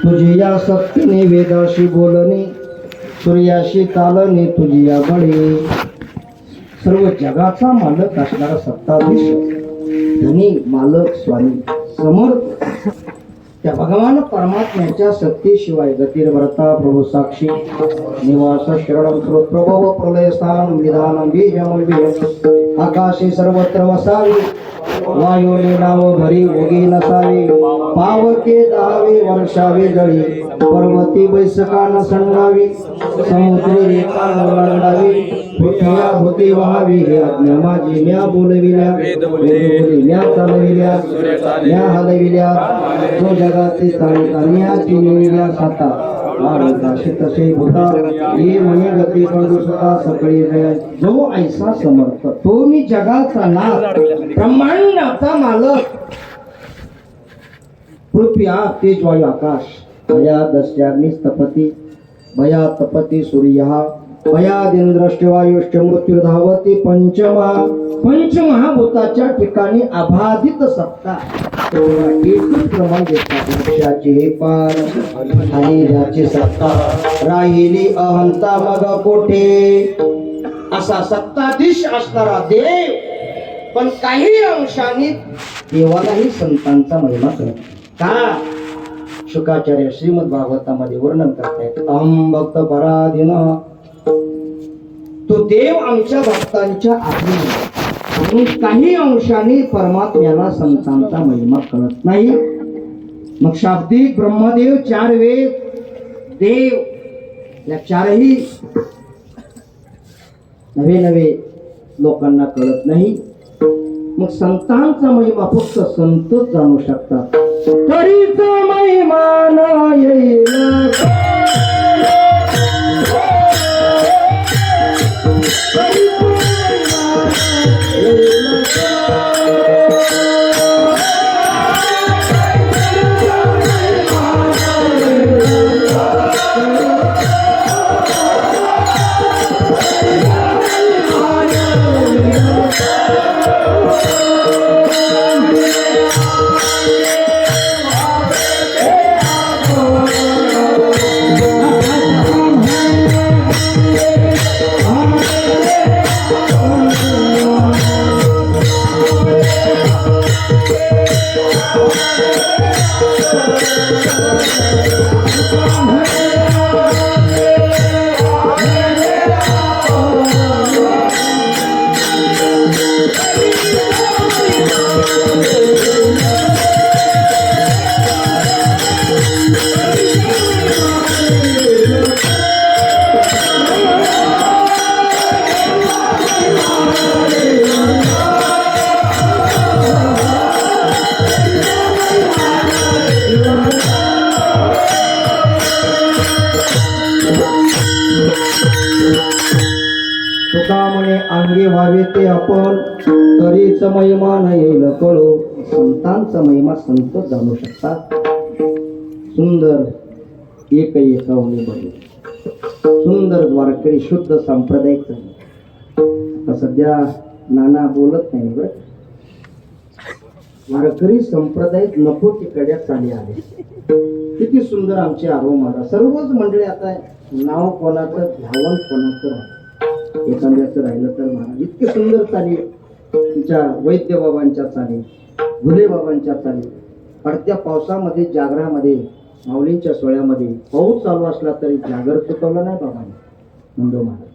तुझी या शक्तीने वेदाशी बोलणे सूर्याशी तालने तुझी या बळे. सर्व जगाचा मालक असणारा सत्ताधीश धनी मालक स्वामी समर्थ त्या भगवान परमात्म्याच्या सत्तेशिवाय गतिर्भरता प्रभू साक्षी निवास शरणम स्रोत प्रभव प्रलय स्थान विधान बीजम बीज आकाशे सर्वत्र वसावे वायुने नाव भरी उगी नसावे पावके दहावे वर्षावे जळी पर्वती बैसका न संडावी समुद्री रेखा न ओलांडावी पृथ्व्या भूती व्हावी हे आज्ञा माझी म्या बोलविल्या म्या चालविल्या म्या हलविल्या तो जगाचे ताण्याची नेविल्या साता तसे तसे भूता ये म्हणे गती कंडू सुद्धा सगळी जय जो ऐसा समर्थ तो मी जगाचा नाथ ब्रह्मांडाचा मालक पृथ्वी आप तेज वायू आकाश भया दस्याग्निस्तपती भया तपती सूर्य भयादिंद्रश्च वायुश्च मृत्युर्धावती पंचमहाभूताच्या ठिकाणी अबाधित सत्ता प्रमाण देतात लक्षाचे हे पार आणि ज्याची सत्ता राहिली अहंता मग कोठे असा सत्ताधीश असणारा देव पण काही अंशाने देवालाही संतांचा महिमा करत का शुकाचार्य श्रीमद भागवतामध्ये वर्णन करतायत अहम भक्त पराधीन तो देव आमच्या भक्तांच्या आधी म्हणून काही अंशाने परमात्म्याला संतांचा महिमा कळत नाही. मग शाब्दिक ब्रह्मदेव, 4 वेद, देव या 4ही नवे नवे लोकांना कळत नाही. मग संतांचा महिमा फक्त संतच जाणू शकतात. तरीच महिमा न येईल अंगी व्हावे ते आपण, तरीच महिमा न येईल कळो. संतांचा महिमा संत जाणू शकतात. सुंदर एक एकावनी बरे, सुंदर द्वारकरी शुद्ध सांप्रदायिक. आता सध्या नाना बोलत नाही बरं. वारकरी संप्रदायात नको तिकडे चाले आले. किती सुंदर आमचे आरो महाराज. सर्वच मंडळी आता नाव कोणाचं घ्यावं कोणाचं राहिलं, एखाद्याचं राहिलं तर महाराज इतके सुंदर चाली. तुमच्या वैद्य बाबांच्या चाली, भुले बाबांच्या चाली. पडत्या पावसामध्ये, जागरामध्ये, माऊलींच्या सोहळ्यामध्ये पाऊस चालू असला तरी जागर चुकवला नाही बाबांनी. नंदो महाराज,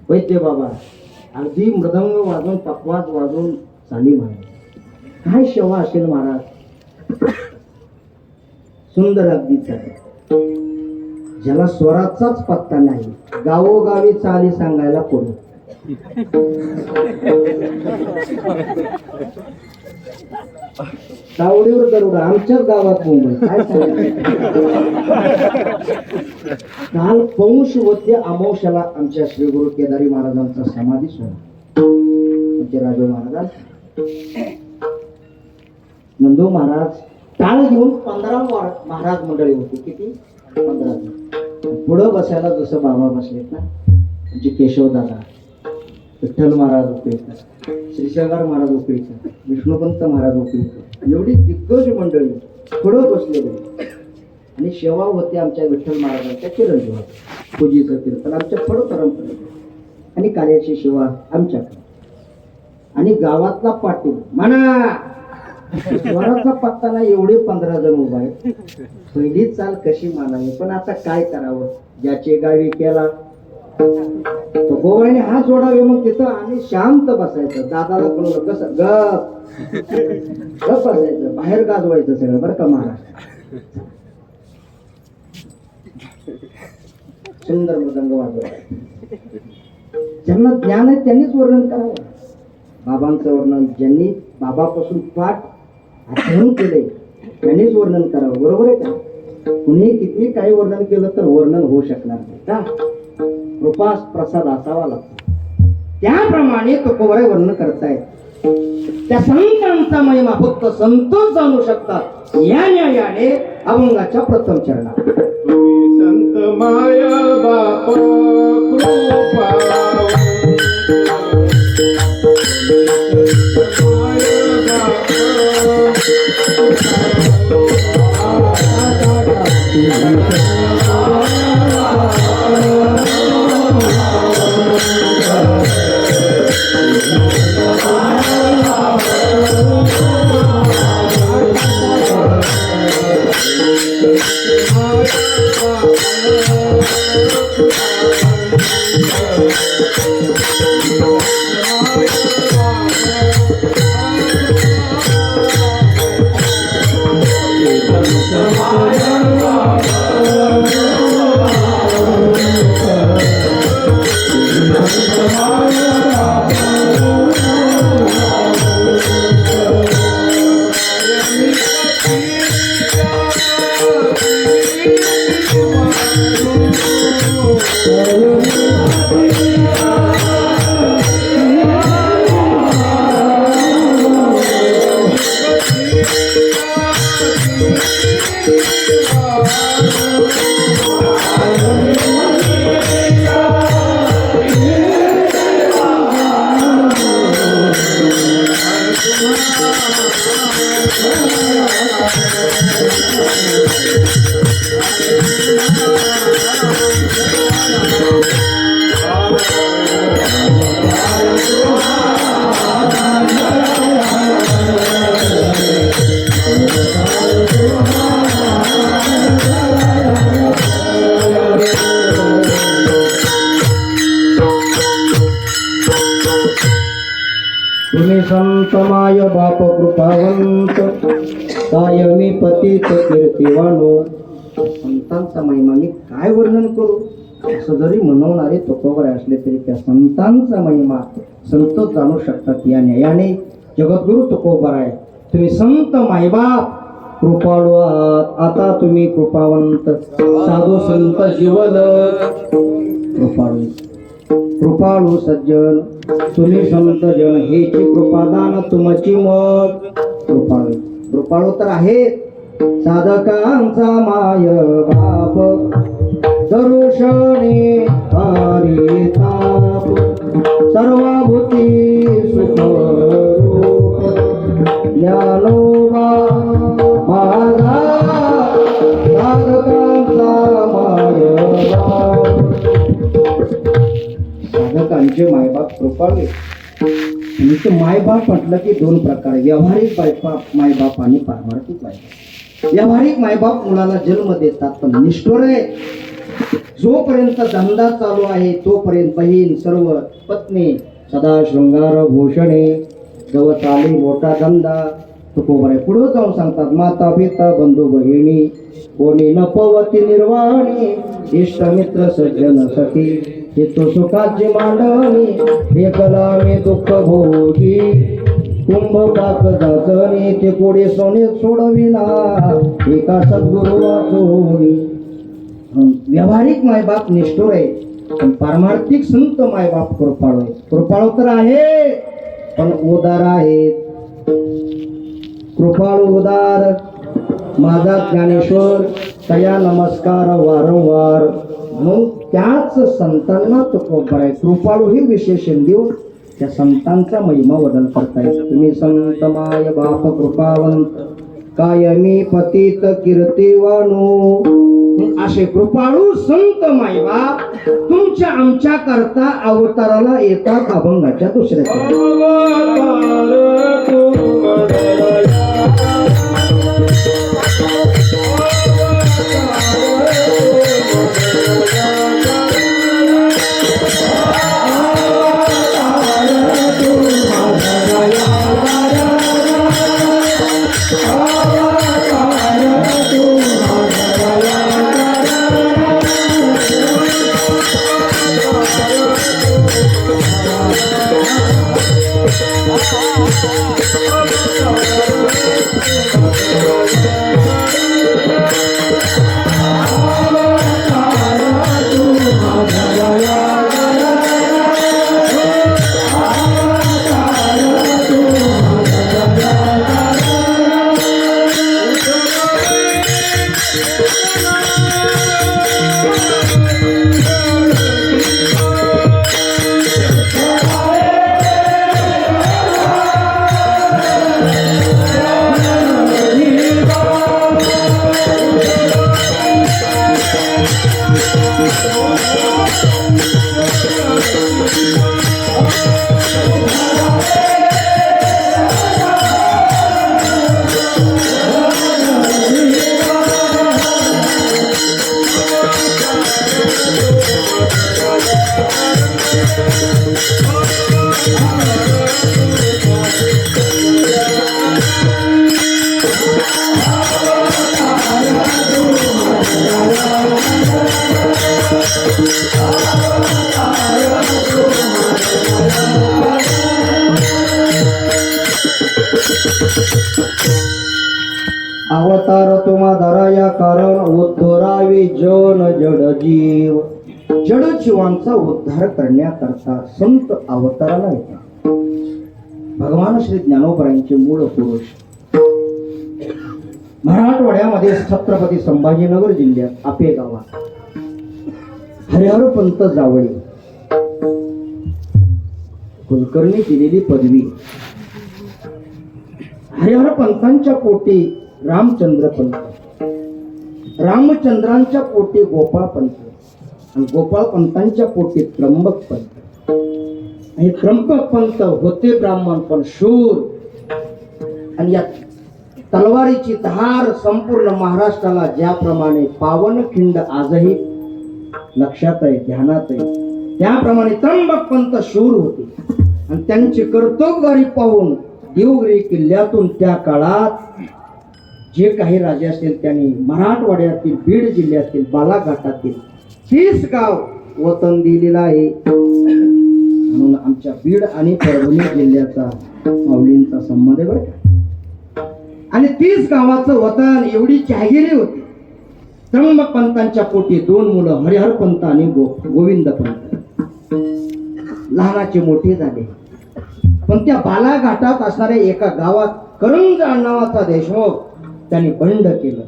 वैद्य बाबा अगदी मृदंग वाजवून, पकवाज वाजवून चाली महाराज. काय सेवा असेल महाराज. सुंदर अगदी चाली. ज्याला स्वराचाच पत्ता नाही, गावोगावी चाली सांगायला पुढे. तावडीवर दरोडा आमच्याच गावात मुंबई. काय सांगायचं. काल पौष वद्य अमावश्याला आमच्या श्री गुरु केदारी महाराजांचा समाधी सोहळा. आमचे राजू महाराज, नंदू महाराज टाळ घेऊन 15 महाराज मंडळी होती. किती? 15. पुढं बसायला जसं बाबा बसलेत ना, म्हणजे केशवदादा, विठ्ठल महाराज उकळीकर, श्रीशंकर महाराज उकळीकर, विष्णुपंत महाराज उकळीकर, एवढी दिग्गज मंडळी पुढं बसलेली. आणि सेवा होते आमच्या विठ्ठल महाराजांच्या चिरंजीवा, पूजेचं कीर्तन आमच्या फळ परंपरेत, आणि कार्याची सेवा आमच्याकडे. आणि गावातला पाटील म्हणा, स्वराचा पत्ता नाही, एवढे 15 जण उभा आहे. पहिली चाल कशी मानावी. पण आता काय करावं. ज्याचे गावी केला तो गोवाने हात जोडावे. मग तिथं आणि शांत बसायचं. दादाला पण कसं गप बसायचं, बाहेर गाजवायचं सगळं बरं का महाराज. सुंदर मृदंग वाजवायचा. ज्यांना ज्ञान आहे त्यांनीच वर्णन करावं. बाबांचं वर्णन ज्यांनी बाबापासून पाठ आठवण केले त्यांनीच वर्णन करावं. बरोबर आहे का. कुणी किती काही वर्णन केलं तर वर्णन होऊ शकणार नाही का. कृपास प्रसाद असावा लागतो. त्याप्रमाणे तुकोबाई वर्णन करतायत. त्या संतांचा महिमा फक्त संतच जाणू शकतात. या न्यायाने अभंगाच्या प्रथम चरणात संत माया बाप कृपा Oh तुम्ही संत माय बाप कृपावंत कायमी पतित कीर्तिवानो. संतांचा महिमा मी काय वर्णन करू असं जरी म्हणवणारे तुकोबरे असले तरी त्या संतांचा महिमा संत जाणू शकतात. या न्यायाने जगद्गुरु तुकोबर आहे. तुम्ही संत मायबाप कृपाळू आहात. आता तुम्ही कृपावंत साधू संत जीवन कृपाळू कृपाळू सज्जन तुम्ही संत जन हेची कृपादान तुमची मग कृपाळू कृपाळू तर आहेत साधकांचा माय बाप दर्शने हरी ताप सर्वभूती सुख ज्ञानोबा माझा साधकांचा माय बाप. साधकांचे मायबाप कृपाळू. मायबाप म्हटलं की दोन प्रकार, व्यावहारिक मायबाप आणि पारमार्थिक मायबाप. व्यावहारिक मायबाप मुलाला जन्म देतात पण निष्ठुर आहे. जोपर्यंत धंदा चालू आहे तोपर्यंत बहीण सर्व पत्नी सदा शृंगार भूषणे. गवत आले मोठा धंदा तुकोबरे पुढे जाऊन सांगतात माता पिता बंधू बहिणी कोणी नपवती निर्वाणी इष्ट मित्र सज्जन सखी हेतु सुखाची मांडणी हे कलामी दुःख भोगी कुंभ पाक जाचणी ते पुढे सोने सोडविना एका सद्गुरु वाचोनी. व्यावहारिक मायबाप निष्ठुर आहे पण पारमार्थिक संत मायबाप कृपाळू आहे. कृपाळू तर आहे पण उदार आहेत. कृपाळू उदार माझा ज्ञानेश्वर तया नमस्कार वारंवार. म्हणून त्याच संतांना तुकोबरे कृपाळू हे विशेषण देऊन त्या संतांचा महिमा वर्णन करतायत. तुम्ही संत माय बाप कृपावंत कायमी पतित कीर्तिवानो. असे कृपाळू संत मायबाप तुमच्या आमच्या करता अवताराला येतात अभंगाच्या दुसऱ्या. अवतार तुम्हा धराया कारण उद्धरावी जन जड जीव. जड जीवांचा उद्धार करण्याकरता संत अवताराला येतात. भगवान श्री ज्ञानोबरांचे मूळ पुरुष मराठवाड्यामध्ये छत्रपती संभाजीनगर जिल्ह्यात आपे गावात हरिहरपंत जावळे कुलकर्णी दिलेली पदवी हरिहर पंतांच्या पोटी रामचंद्र पंत, रामचंद्रांच्या पोटी गोपाळ पंत आणि गोपाळ पंतांच्या पोटी त्र्यंबक पंत. आणि त्र्यंबक पंत होते ब्राह्मण पण शूर. आणि या तलवारीची धार संपूर्ण महाराष्ट्राला ज्याप्रमाणे पावनखिंड आजही लक्षात आहे, ध्यानात आहे, त्याप्रमाणे त्र्यंबक पंत शूर होते. आणि त्यांची कर्तबगारी पाहून देवगिरी किल्ल्यातून त्या काळात जे काही राजे असतील त्यांनी मराठवाड्यातील बीड जिल्ह्यातील बालाघाटातील 30 गाव वतन दिलेलं आहे. म्हणून आमच्या बीड आणि परभणी जिल्ह्याचा माऊलींचा संबंध आहे बरं का. आणि 30 गावाचं वतन एवढी जहागिरी होती. त्र्यंबक पंतांच्या पोटी 2 मुलं हरिहर पंत आणि गोविंद पंत लहानाचे मोठे झाले. पण त्या बालाघाटात असणाऱ्या एका गावात करंज नावाचा देशमुख त्यांनी बंड केलं.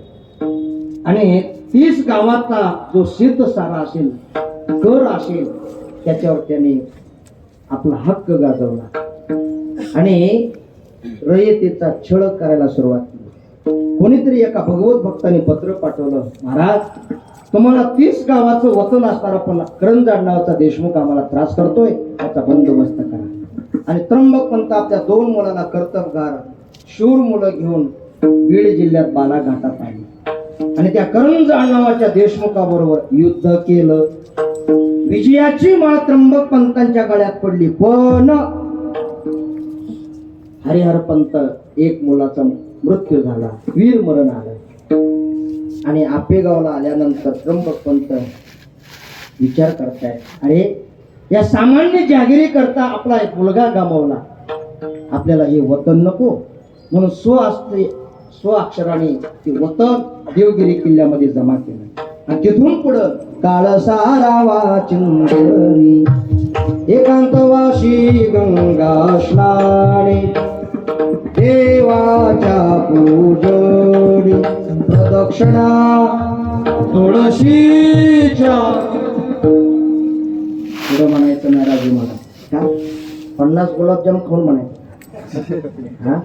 आणि 30 गावाचा जो सिद्ध सारा असेल, कर असेल, त्याच्यावर त्यांनी आपला हक्क गाजवला आणि रयतेचा छळ करायला सुरुवात केली. कोणीतरी एका भगवत भक्ताने पत्र पाठवलं, महाराज तुम्हाला 30 गावाचं वतन असणारा पण करंज नावाचा देशमुख आम्हाला त्रास करतोय, त्याचा बंदोबस्त करा. आणि त्र्यंबक पंत आपल्या 2 मुलांना कर्तबगार शूर मुलं घेऊन बीड जिल्ह्यात बालाघाटात आले आणि त्या करंज नावाच्या देशमुखाबरोबर युद्ध केलं. विजयाची माळ त्र्यंबक पंतांच्या गळ्यात पडली. पण हरिहर पंत एक मुलाचा मृत्यू झाला, वीर मरण आलं. आणि आपेगावला आल्यानंतर त्र्यंबक पंत विचार करतायत, अरे या सामान्य जागिरी करता आपला एक मुलगा गमावला, आपल्याला हे वतन नको. म्हणून स्व अक्षराने ते वतन देवगिरी किल्ल्यामध्ये जमा केलं. आणि तिथून पुढं काळसारावा चिंतनी एकांतवाशी गंगा स्नाने देवाच्या पूजनी प्रदक्षिणा तुळशीच्या. पुढं म्हणायचं नाही राजू मला, 50 गुलाबजाम खाऊन म्हणायचं. हा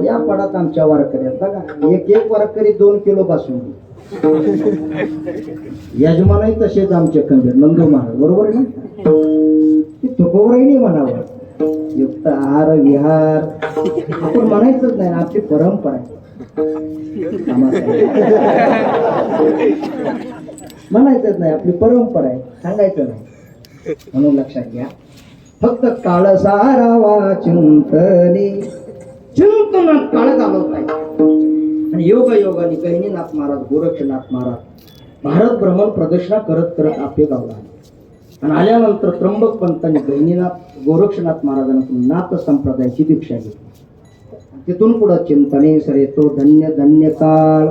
या पडात आमच्या वारकरी बघा, एक वारकरी 2 किलो बासुंदी. यजमानही तसेच आमचे खंबीर नंदू महाराज, बरोबर आहे ना. तुकोबरही नाही म्हणावं, युक्त आहार विहार आपण म्हणायचंच नाही, आपली परंपरा आहे. म्हणायचंच नाही, आपली परंपरा आहे, सांगायचं नाही. म्हणून लक्षात घ्या, फक्त काळसारावा चिंतनी, चिंतनात काळ घालवताय. आणि योगाने गहिनीनाथ महाराज, गोरक्षनाथ महाराज भारत भ्रमण प्रदक्षिणा करत करत आपेगावला आले. आणि आल्यानंतर त्र्यंबक पंतांनी गहिनीनाथ गोरक्षनाथ महाराजांकडून नाथ संप्रदायाची दीक्षा घेतली. तिथून पुढं चिंतने सरे तो धन्य धन्य काळ.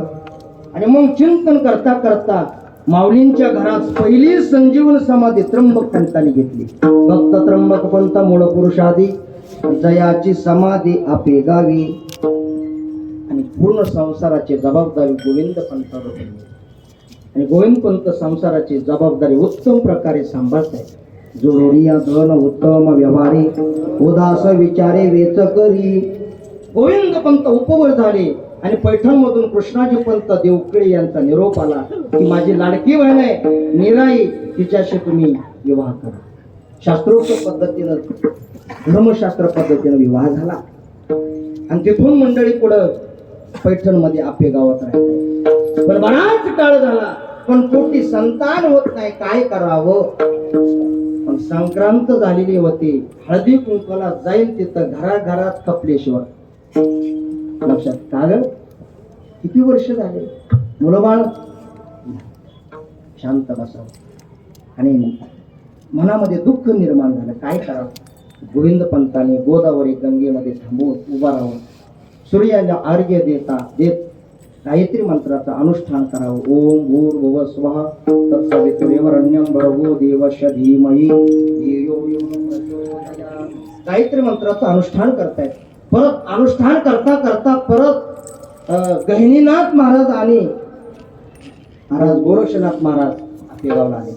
आणि मग चिंतन करता करता माऊलींच्या घरात पहिली संजीवन समाधी त्र्यंबक पंतांनी घेतली. भक्त त्र्यंबक पंत मूळ पुरुषादी जयाची समाधी आपेगावी. आणि पूर्ण संसाराची जबाबदारी गोविंद पंतावर होती. आणि गोविंद पंत संसाराची जबाबदारी उत्तम प्रकारे सांभाळतायत. जोडोरिया धन उत्तम व्यवहारी उदास विचारे वेच करी. गोविंद पंत उपवर झाले आणि पैठणमधून कृष्णाजी पंत देवकळे यांचा निरोप आला की माझी लाडकी बहीण आहे निराई, तिच्याशी तुम्ही विवाह करा. शास्त्रोक्त पद्धतीनं, धर्मशास्त्र पद्धतीनं विवाह झाला. आणि तिथून मंडळी पुढं पैठणमध्ये आपेगावात राहिली. पण बराच काळ झाला पण पोटी संतान होत नाही, काय करावं. पण संक्रांत झालेली होती, हळदी कुंकवाला जाईल तिथं घराघरात कपलेश्वर. लक्षात का ग, किती वर्ष झाले, मुलं बाळ शांत बसावं. आणि मनामध्ये दुःख निर्माण झालं, काय करावं. गोविंद पंतांनी गोदावरी गंगेमध्ये थांबवून उभा राहून सूर्याला अर्घ्य देत गायत्री मंत्राचं अनुष्ठान करावं. ओम भूर्भुवः स्वः तत्सवितुर्वरेण्यं भर्गो देवस्य धीमहि धियो यो न प्रचोदयात्. गायत्री मंत्राचं अनुष्ठान करतायत. परत अनुष्ठान करता करता परत गहिनीनाथ महाराज आणि महाराज गोरक्षनाथ महाराज आपेगावला आले.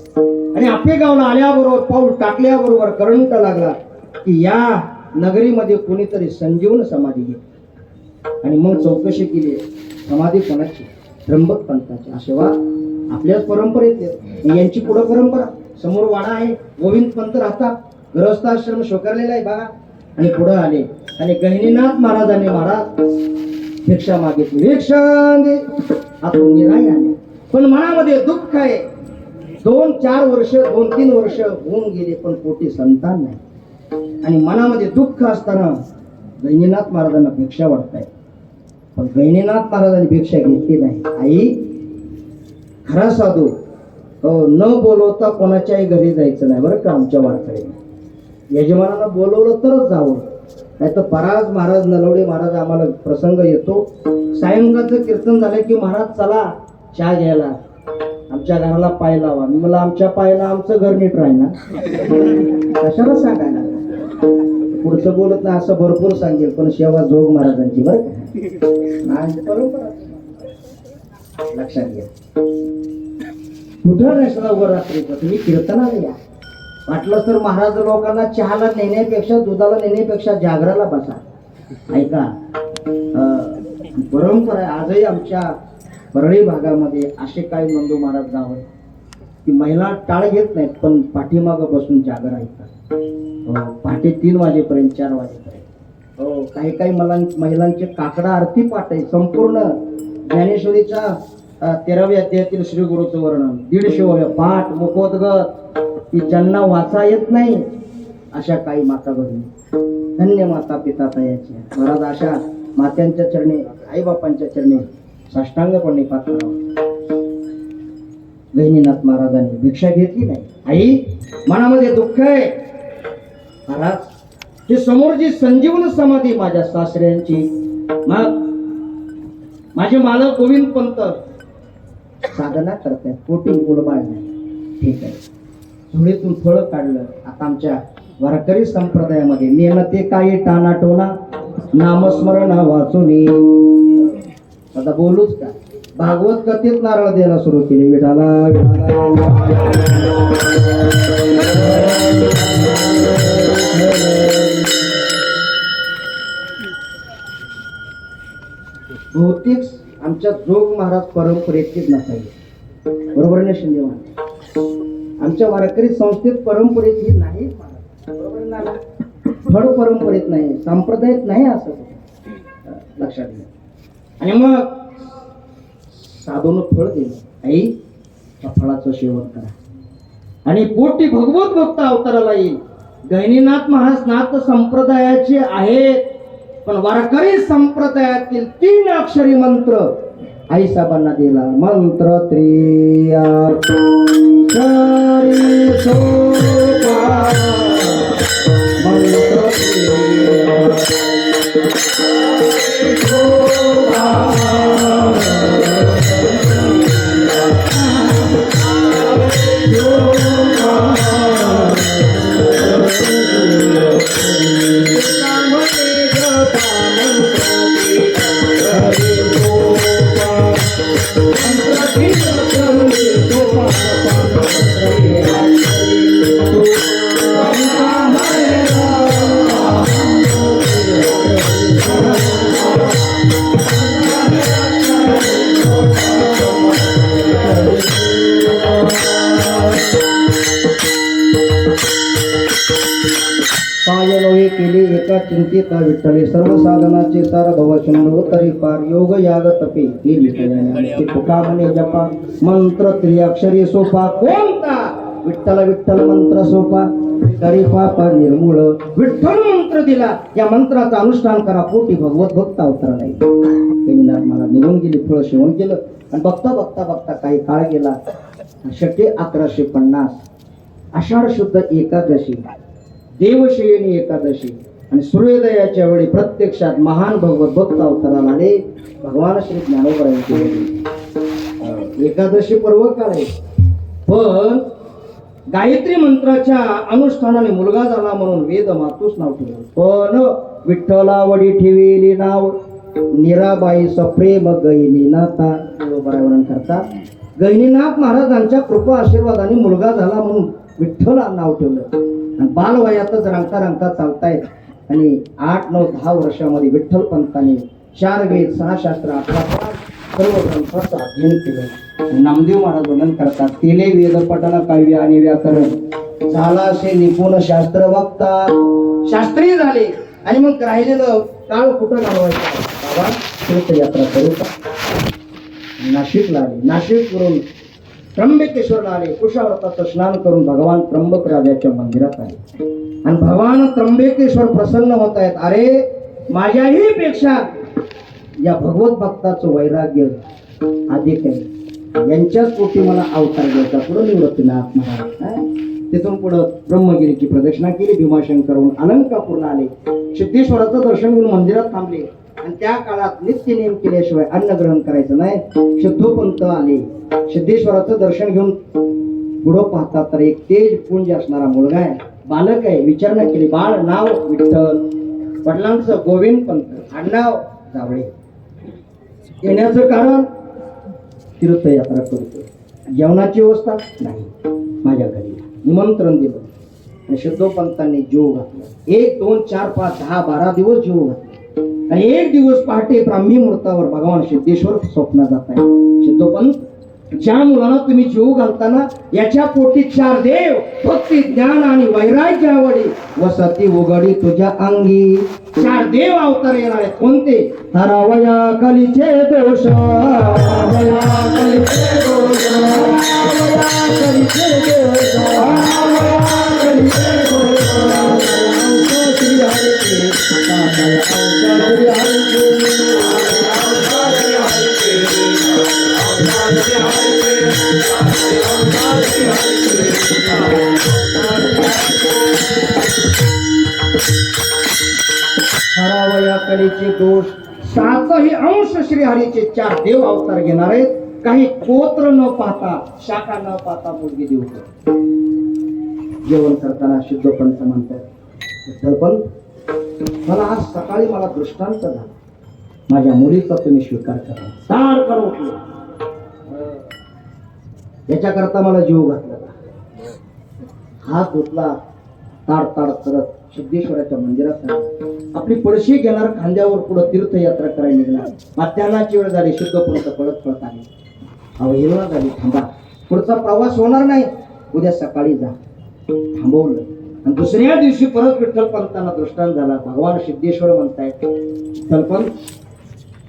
आणि आपेगावला आल्याबरोबर पाऊल टाकल्याबरोबर करंट लागला की या नगरीमध्ये कोणीतरी संजीवन समाधी घेतली. आणि मग चौकशी केली समाधी कोणाची, त्र्यंबक पंथाची. असेवा आपल्याच परंपरेत आहेत. यांची पुढं परंपरा, समोर वाडा आहे, गोविंद पंत राहतात, गृहस्थाश्रम स्वीकारलेला आहे बघा. आणि पुढं आले आणि गहिनीनाथ महाराजांनी महाराज भिक्षा मागितली, भिक्षा दे. आपण निराय आले, पण मनामध्ये दुःख आहे. 2-4 वर्ष 2-3 वर्ष होऊन गेले पण पोटी संतान नाही. आणि मनामध्ये दुःख असताना गहिनीनाथ महाराजांना भिक्षा वाटताय, पण गहिनीनाथ महाराजांनी भिक्षा घेतली नाही. आई खरा साधू न बोलवता कोणाच्याही घरी जायचं नाही बरं का. आमच्या वारकरी यजमानाला बोलवलं तरच जावं, नाही तर पराज महाराज नलवडे महाराज आम्हाला प्रसंग येतो. सायंकाळचं कीर्तन झालं की महाराज चला चहा घ्यायला, आमच्या घराला पाय लावा. मी मला आमच्या पायाला आमचं घर नीट राहीना, कशाला सांगायला. पुढचं बोलत नाही असं भरपूर सांगेल, पण शेवा जोग महाराजांची बरं का. परंपरा लक्षात घ्या. कुठं नसला उभं रात्रीचं तुम्ही कीर्तनाला या. वाटलं तर महाराज लोकांना चहाला नेण्यापेक्षा दुधाला नेण्यापेक्षा जागराला बसा. ऐका, परंपरा आहे आजही आमच्या परळी भागामध्ये. असे काही नंदू महाराज गाव आहेत की महिला टाळ घेत नाहीत पण पाठीमागं बसून जागर ऐकतात. पहाटे 3 वाजेपर्यंत 4 वाजेपर्यंत. काही महिलांचे काकडा आरती पाठ आहे. संपूर्ण ज्ञानेश्वरीच्या 13व्या अध्यायातील श्री गुरुचं वर्णन 150 पाठ मुखोद्गत की ज्यांना वाचा येत नाही अशा काही माता भगिनी, धन्य माता पिता तयाच्या. महाराज अशा मात्यांच्या चरणी, आईबापांच्या चरणी साष्टांगपणे पात्र राहावं. गहिनीनाथ महाराजांनी भिक्षा घेतली नाही. आई मनामध्ये दुःख आहे महाराज. ते समोरची संजीवन समाधी माझ्या सासऱ्यांची, मग माझे मालक गोविंद पंत साधना करतात, पोटी गुळबाळ नाही. ठीक आहे, धुळीतून फळ काढलं. आता आमच्या वारकरी संप्रदायामध्ये मेहनते काही टानाटोना नामस्मरण वाचुनी. आता बोलूच का, भागवत कथेत नारळ द्यायला सुरू केली. विठाला बहुतेक आमच्या जोग महाराज परंपरेतच नसावी, बरोबर ना शिंदे महाराज. आमच्या वारकरी संस्थेत परंपरेत ही नाही महाराज, बरोबर ना. फळ परंपरेत नाही, संप्रदायात नाही असं लक्षात घ्या. आणि मग साधून फळ दिलं. आई त्या फळाचं सेवन करा आणि पोटी भगवत भक्त अवताराला येईल. गहिनीनाथ महाराज नाथ संप्रदायाचे आहेत, पण वारकरी संप्रदायातील 3 अक्षरी मंत्र आई साहेबांना दिला. मंत्र त्रिया काय नव्हे केले एका चिंतेता विठ्ठले, सर्व साधनाचे सार भवशंभो तरी पार. योग याग तपे केली कल्याणे, तुका म्हणे जपा मंत्र त्रिअक्षरी सोपा. कोणता? विठ्ठल विठ्ठल मंत्र सोपा, तरी पाप निर्मूळ. विठ्ठल मंत्र दिला, या मंत्राचं अनुष्ठान करा, पोटी भगवत भक्त अवतार नाही. मला निघून गेली, फळ सेवन केलं आणि बघता बघता बघता काही काळ गेला. शके 1150 आषाढ शुद्ध एकादशी, देवशयनी एकादशी आणि सूर्योदयाच्या वेळी प्रत्यक्षात महान भगवत भक्त अवताराला आले भगवान श्री ज्ञानोबरायांचे. एकादशी पर्व काळ आहे, पण गायत्री मंत्राच्या अनुष्ठानाने मुलगा झाला म्हणून वेद मातूस नाव ठेवलं. पण विठ्ठलावडी ठेविली नाव निराबाई सप्रेम गहिनीनाथा. वर्णन करतात, गहिनीनाथ महाराजांच्या कृपा आशीर्वादाने मुलगा झाला म्हणून विठ्ठल नाव ठेवलं. आणि बालवयातच रंगता रंगता चालतायत आणि 8, 9, 10 वर्षामध्ये विठ्ठल पंतांनी 4 वेद 6 शास्त्र 18 पुराण सर्व ग्रंथाचं अध्ययन केलं. नामदेव महाराज वर्णन करतात, केले वेद पठन काव्य आणि व्याकरण, झाला असे निपुण शास्त्र वक्ता, शास्त्रीय झाले. आणि मग राहिलेलं काळ कुठं घालवायचं बाबा, तीर्थयात्रा करू का. नाशिकला आले, नाशिकवरून त्र्यंबकेश्वरला आले. कुशावर्ताचं स्नान करून भगवान त्र्यंबक राजाच्या मंदिरात आले. आणि भगवान त्र्यंबकेश्वर प्रसन्न होत आहेत. अरे माझ्याही पेक्षा या भगवत भक्ताचं वैराग्य अधिक आहे, यांच्याच पोटी मला अवतार घ्यायचा. पुढे निवृत्तीनाथ महाराज तिथून पुढं ब्रह्मगिरीची प्रदक्षिणा केली, भीमाशंकरहून अलंकापूरला आले. सिद्धेश्वराचं दर्शन घेऊन मंदिरात थांबले. आणि त्या काळात नित्य नियम केल्याशिवाय अन्न ग्रहण करायचं नाही. शुद्धोपंत आले, सिद्धेश्वराचं दर्शन घेऊन पुढं पाहतात तर एक तेज पुंज असणारा मुलगा आहे, बालक आहे. विचारणा केली, बाळ नाव विठ्ठल, वडिलांचं गोविंद पंत, आडनाव जावळे. येण्याचं कारण तीर्थयात्रा करतो. जेवणाची व्यवस्था नाही, माझ्या घरी निमंत्रण दिलं. आणि शुद्धोपंतांनी जीव घातला. 1 2 4 5 10 12 दिवस जीव घातला. आणि एक दिवस पहाटे ब्राह्मी मुहूर्तावर भगवान सिद्धेश्वर स्वप्नात जात आहे. सिद्धोपंत, ज्या मुलाला तुम्ही जीव घालताना याच्या पोटी 4 देव भक्ती ज्ञान आणि वैराग्यावडी वसती उघडी तुझ्या अंगी. 4 देव अवतार येणार आहेत. कोणते? हरावया कलीचे दोष, हरावया कलीचे दोष, हरावया कलीचे दोष, हरावया कलीचे दोष. श्री हरी श्री हरावया कलेचे दोष. 7ही अंश श्रीहरीचे 4 देव अवतार घेणार आहेत. काही गोत्र न पाहता, शाखा न पाहता मुलगी देऊ. जेवण करताना शुद्धोपंत म्हणतात, विठ्ठलपंत, मला आज सकाळी मला दृष्टांत झाला, माझ्या मुलीचा तुम्ही स्वीकार करा. ताडकन उठलो, याच्याकरता मला जीव घातला. हात धुतला, ताड ताड करत सिद्धेश्वराच्या मंदिरात आपली पडशी घेणार, खांद्यावर पुढे तीर्थयात्रा करायला निघणार. मध्यान्हाची वेळ झाली. शुद्धोपंत पळत पळत आले. अवहिरा झाली, थांबा, पुढचा प्रवास होणार नाही, उद्या सकाळी जा. थांबवलं. आणि दुसऱ्या दिवशी परत विठ्ठलपंतांना दृष्टांत झाला. भगवान सिद्धेश्वर म्हणतायत, विठ्ठलपंत,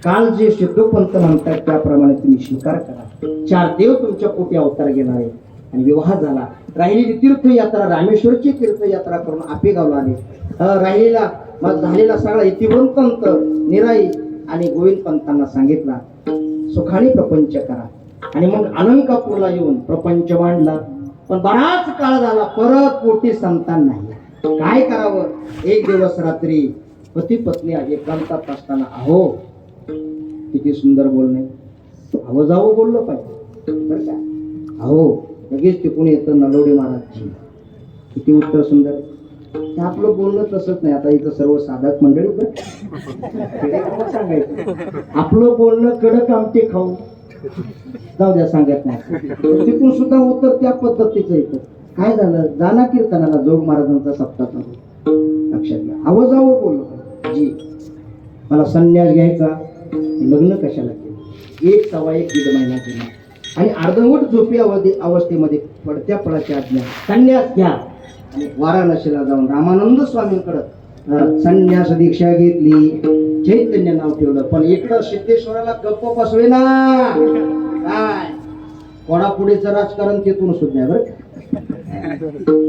काल जे सिद्धोपंत म्हणतायत त्याप्रमाणे तुम्ही स्वीकार करा. 4 देव तुमच्या पोटी अवतार घेणार आहे. आणि विवाह झाला. राहिलेली तीर्थयात्रा रामेश्वरची तीर्थयात्रा करून आपेगावला आले. राहिलेला झालेला सगळा इतिवृत्तांत निराई आणि गोविंद पंतांना सांगितला. सुखाने प्रपंच करा. आणि मग अलंकापूरला येऊन प्रपंच मांडला. पण बराच काळ झाला, परत पोटी संतान नाही. काय करावं? एक दिवस रात्री पती पत्नी एकांतात असताना, अहो किती सुंदर बोलणे, अहो जावं बोललो पाहिजे बरं का. अहो लगेच तिकून येतं नलोडे महाराजची, किती उत्तर सुंदर. ते आपलं बोलणं तसंच नाही. आता इथं सर्व साधक मंडळी सांगायचं, आपलं बोलणं कडक आमटे खाऊ जाऊ द्या, सांगत नाही. तिथून सुद्धा उत्तर त्या पद्धतीचं येतं. काय झालं? जाना कीर्तनाला जोग महाराजांचा सप्ताह चालू, लक्षात घ्या. अहो जावं बोललो जी, मला संन्यास घ्यायचा, लग्न कशाला केलं? 1 सव्वा 1 दीड महिना केला. आणि अर्धवट झोपी अवस्थेमध्ये पडत्या फळाची आज्ञा, संन्यास घ्या. आणि वाराणसीला जाऊन रामानंद स्वामींकडं संन्यास दीक्षा घेतली. चैतन्य नाव ठेवलं. पण इकडं सिद्धेश्वराला गप्प बसवेना. काय कोडापुढेचं राजकारण तिथून सुद्धा बरं.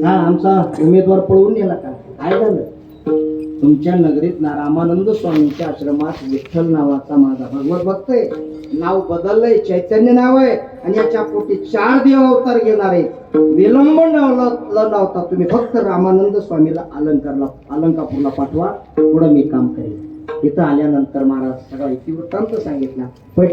हा आमचा उमेदवार पळवून नेला का? काय झालं? तुमच्या नगरीत ना रामानंद स्वामींच्या आश्रमात विठ्ठल नावाचा माझा भगवत भक्त आहे. नाव बदललंय, चैतन्य नाव आहे. आणि याच्या पोटी 4 देव अवतार घेणार आहेत. विलंब लावता तुम्ही फक्त रामानंद स्वामीला अलंकापूरला पाठवा, पुढं मी काम करेन. इथं आल्यानंतर महाराज सगळा इतिवृत्तांत सांगितला. पण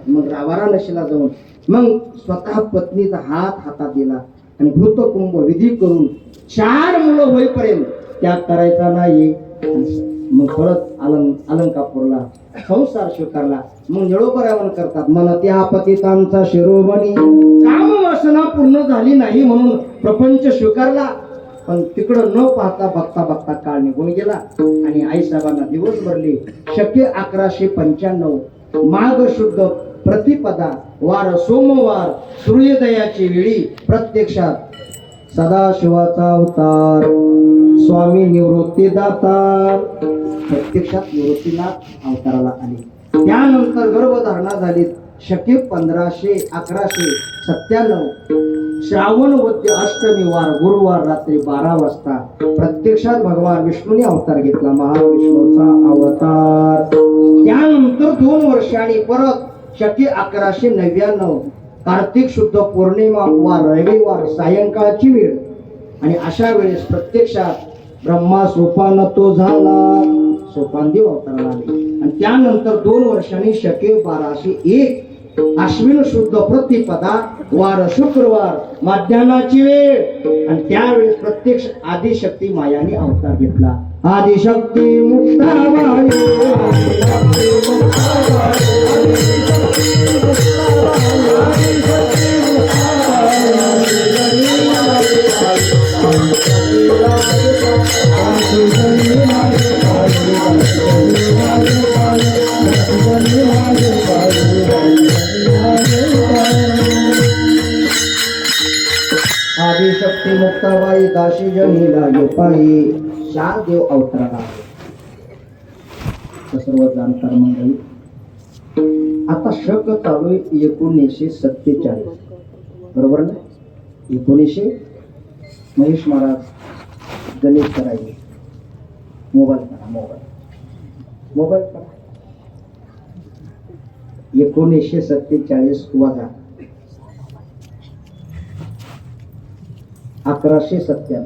मग वाराणसीला जाऊन मग स्वतः पत्नीचा हातात दिला. आणि भूतकुंभ विधी करून 4 मुलं होईपर्यंत त्याग करायचा नाही. मग परत अलंकापूरला संसार स्वीकारला. मग निळोपरावण करतात, मन त्या पतितांचा शिरोमणी, काम वासना पूर्ण झाली नाही म्हणून प्रपंच स्वीकारला. पण तिकडं न पाहता बघता बघता काळ निघून गेला आणि आईसाहेबांना दिवस भरले. शके 1195 माघ शुद्ध प्रतिपदा वार सोमवार सूर्योदयाची वेळी प्रत्यक्षात सदाशिवाचा अवतार स्वामी निवृत्तीदाता प्रत्यक्षात निवृत्तीनाथ अवताराला आले. त्यानंतर गर्भधारणा झाली. शके 1197 श्रावण वद्य अष्टमी वार गुरुवार रात्री 12 वाजता प्रत्यक्षात भगवान विष्णूने अवतार घेतला. महाविष्णूचा अवतार. त्यानंतर 2 वर्षांनी परत शके 1199 कार्तिक शुद्ध पौर्णिमा वार रविवार सायंकाळची वेळ आणि अशा वेळेस प्रत्यक्षात ब्रह्मा सोपान तो झाला. सोपानदेव अवताराला आले. आणि त्यानंतर 2 वर्षांनी शके 1201 अश्विन शुद्ध प्रतिपदा वार शुक्रवार माध्यान्हाची वेळ आणि त्यावेळेस प्रत्यक्ष आदिशक्ती मायाने अवतार घेतला. आदिशक्ती मुक्ताबाई आदिशक्ती मुक्ताबाई दाशी जनीला योपाई शाहदेव अवताराला सर्व जाणकार मंडळी. आता शक चालू आहे 1947 बरोबर ना. 1900 महेश महाराज गणेश करायचे. मोबाईल करा मोबाईल करा. 1947 वजा 1197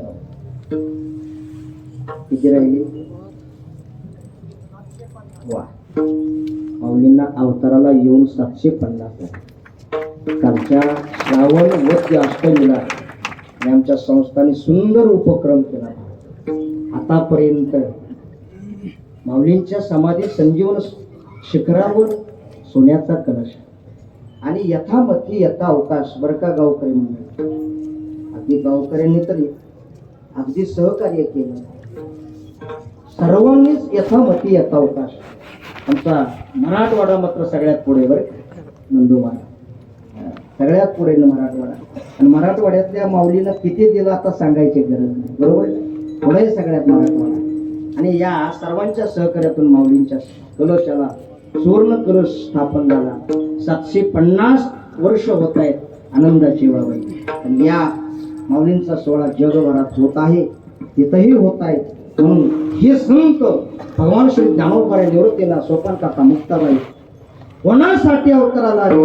किती राहिली. वा माऊलींना अवताराला येऊन 750 कालच्या श्रावण वद्य अष्टमीला आमच्या संस्थांनी सुंदर उपक्रम केला. आतापर्यंत माऊलींच्या समाधी संजीवन शिखरावर सोन्याचा कलश आणि यथामती यथा अवकाश बरं का गावकरी मंडळी. अगदी गावकऱ्यांनी तरी अगदी सहकार्य केलं. सर्वांनीच यथामती यथा अवकाश. आमचा मराठवाडा मात्र सगळ्यात पुढे बरं नंदुमारा सगळ्यात पुढे मराठवाडा. आणि मराठवाड्यातल्या माऊलीला किती दिलं आता सांगायची गरज नाही बरोबर. पुढे सगळ्यात मराठवाडा. आणि या सर्वांच्या सहकार्यातून माऊलींच्या कलशाला सुवर्ण कलश स्थापन झाला. 750 वर्ष होत आहेत आनंदाची वावई. आणि या माऊलींचा सोहळा जगभरात होत आहे तिथंही होत आहे. म्हणून हे संत भगवान श्री ज्ञानोबा निवृत्तीला सोपान करता मुक्ताबाई कोणासाठी अवताराला आले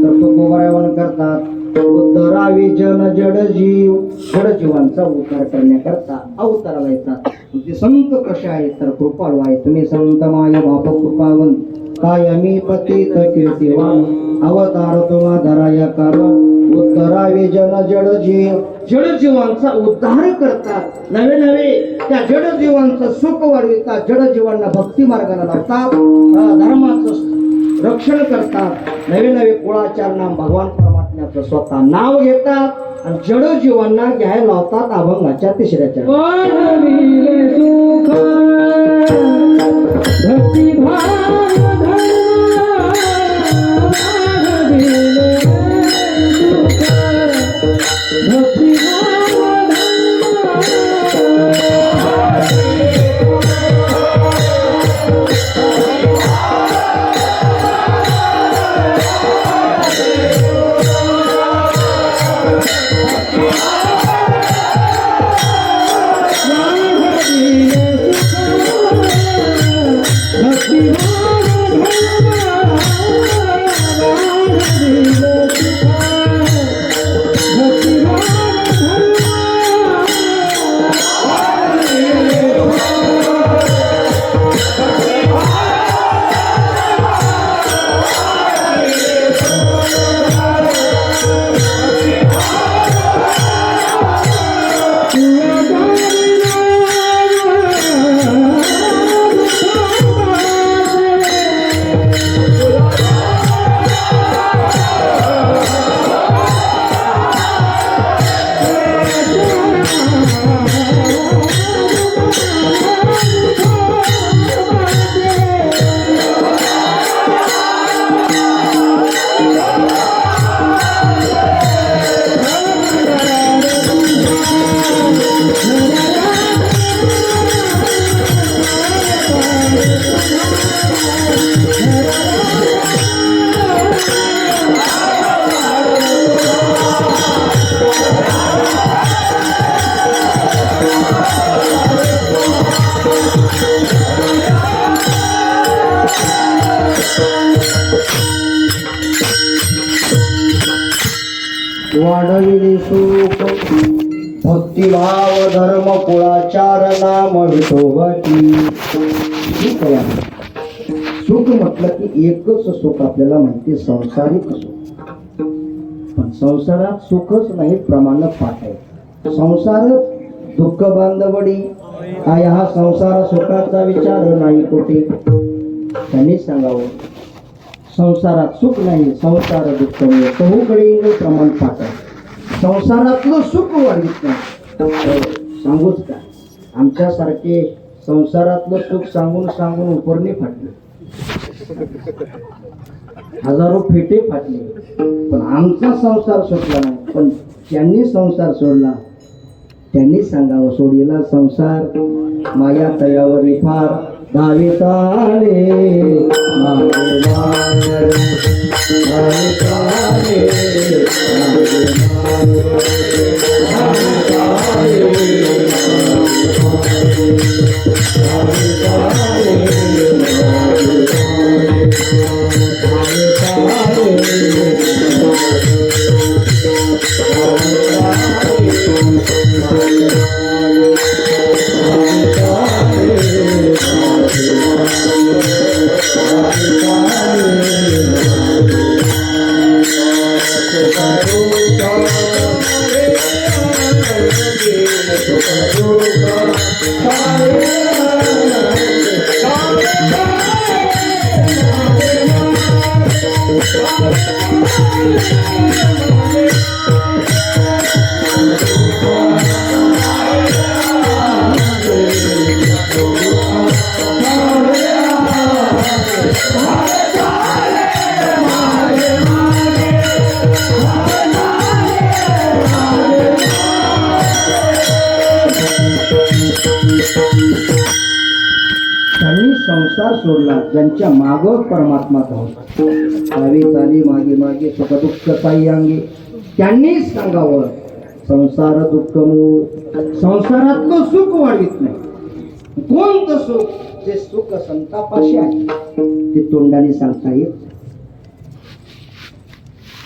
तर तो गोबरायवन करतात. उद्धरावी जन जड जीवांचा उद्धार करण्याकरता अवताराला येतात. ते संत कसे आहेत तर कृपाळू आहे. तुम्ही संत माय बाप कृपावन कायमी पतित कीर्तिवान अवतार तुम्हा धराया कारण उद्धरावे जन जड जीवांचा उद्धार करतात. नवे नवे त्या जड जीवांचं सुख वाढवितात. जड जीवांना भक्ती मार्गाला लावतात. धर्माचं रक्षण करतात. नवे नवे कुळाचार नाम भगवान परमात्म्याचं स्वतः नाव घेतात आणि जड जीवांना घ्यायला लावतात. अभंगाच्या 3ऱ्या वाढविले सुख भक्तिभाव धर्म कुळाचार नाम विठोबाची. सुख आहे. सुख म्हटलं की एकच सुख आपल्याला माहिती, संसारिक सुख. पण संसारात सुखच नाही, प्रमाण पाठ आहे. संसार दुःख बांधवडी काय, हा संसार सुखाचा विचार नाही कुठे. त्यांनी सांगावं संसारात सुख नाही, संसार दुःख नाही. चहूकडे प्रमाण पाठ आहे. संसारातलं सुख वाढीत नाही. सांगूच का, आमच्यासारखे संसारातलं सुख सांगून सांगून उपरणे फाटले, हजारो फेटे फाटले. पण आमचा संसार सुटला नाही. पण ज्यांनी संसार सोडला त्यांनी सांगावं सोडीला संसार माया तयावर फार धावे चाले मागे मागे, धावे चाले मागे मागे, धावे चाले धावे चाले त्यांनी संसार सोडला ज्यांच्या माग परमात्मा धावला. गावी चाली मागे मागे सुख दुःख साई अंगी, त्यांनी सांगावं संसार दुःख मूळ. संसारातलं सुख वाढवित नाही. कोणतं सुख? ते सुख संतापाशी आहे, ते तोंडाने सांगता येत.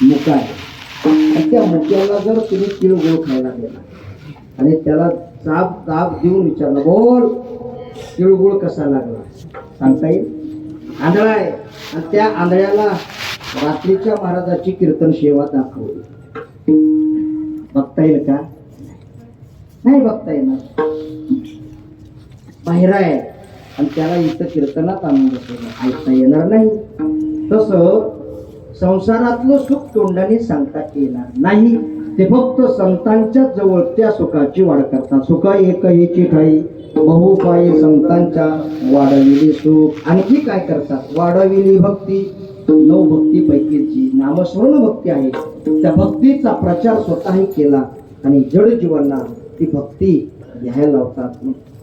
मुका आहे, त्या मुक्याला जर तुम्ही तिळगुळ खायला गेला आणि त्याला चाप ताप देऊन विचारलं बोल तिळगुळ कसा लागला, सांगता येईल? आंधळा आहे आणि त्या आंधळ्याला रात्रीच्या महाराजाची कीर्तन सेवा दाखवली, बघता येईल का? नाही बघता येणार. बाहेर आहे आणि त्याला इथं कीर्तनात आणून बसवलं, ऐकता येणार नाही. तसं संसारातलं सुख तोंडाने सांगता येणार नाही. ते फक्त संतांच्या जवळ त्या सुखाची वाढ करतात. सुख एक हेची ठाई बहुपायी संतांच्या वाढविली सुख. आणखी काय करतात? वाढविली भक्ती. 9 भक्तीपैकीची नामस्मरण भक्ती आहे, त्या भक्तीचा प्रचार स्वतःही केला आणि जड जीवांना ती भक्ती घ्यायला लावतात,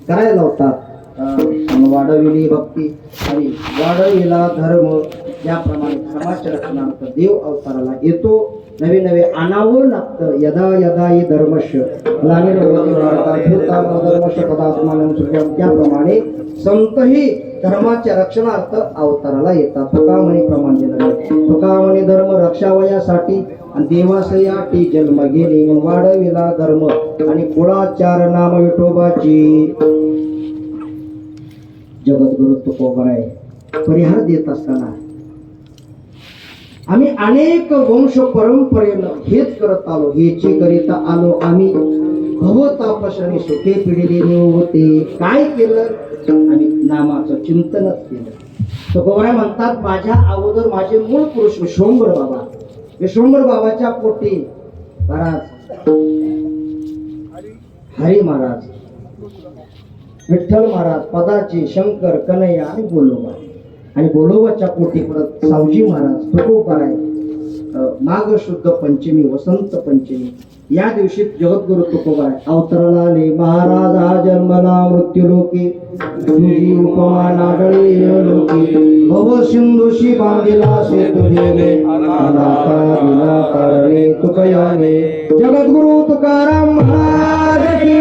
करायला लावतात. वाढविली भक्ती आणि वाढविला धर्म. याप्रमाणे धर्माच्या रक्षणार्थ देव अवताराला येतो. नवे नवे आणावं लागतं. यदा यदा हि धर्मश त्याप्रमाणे संतही धर्माच्या रक्षणार्थ अवताराला येतात. तुकामणी प्रमाण देणारे, तुकामणी धर्म रक्षावयासाठी आणि देवासयाटी जन्म गेले. वाढविला धर्म आणि कुळाचार नाम विठोबाची. जगद्गुरु तुकोबराय परिहार देत असताना आम्ही अनेक वंश परंपरेनं हेच करत आलो, हेची करीता आलो आम्ही. भवतापशनी सुखे पिढीले होते. काय केलं? आम्ही नामाचं चिंतनच केलं. तुकोबराय म्हणतात माझ्या अगोदर माझे मूळ पुरुष विश्वंभर बाबा, विश्वंभर बाबाच्या पोटी महाराज हरी महाराज, विठ्ठल महाराज, पदाचे शंकर, कन्हैया आणि बोलोबा. आणि बोलोबाच्या पोटी परत सावजी महाराज, तुकोबराय माघ शुद्ध पंचमी वसंत पंचमी या दिवशी जगद्गुरु तुकोबाराय अवतरला आले. महाराज हा जन्मला मृत्यू लोकी तुझी उपमा नाडळी लोकी भव सिंधुशी बांधिला सेतु देवे अनाथा दिला कारणे तुकयाने जगद्गुरु तुकाराम महाराज की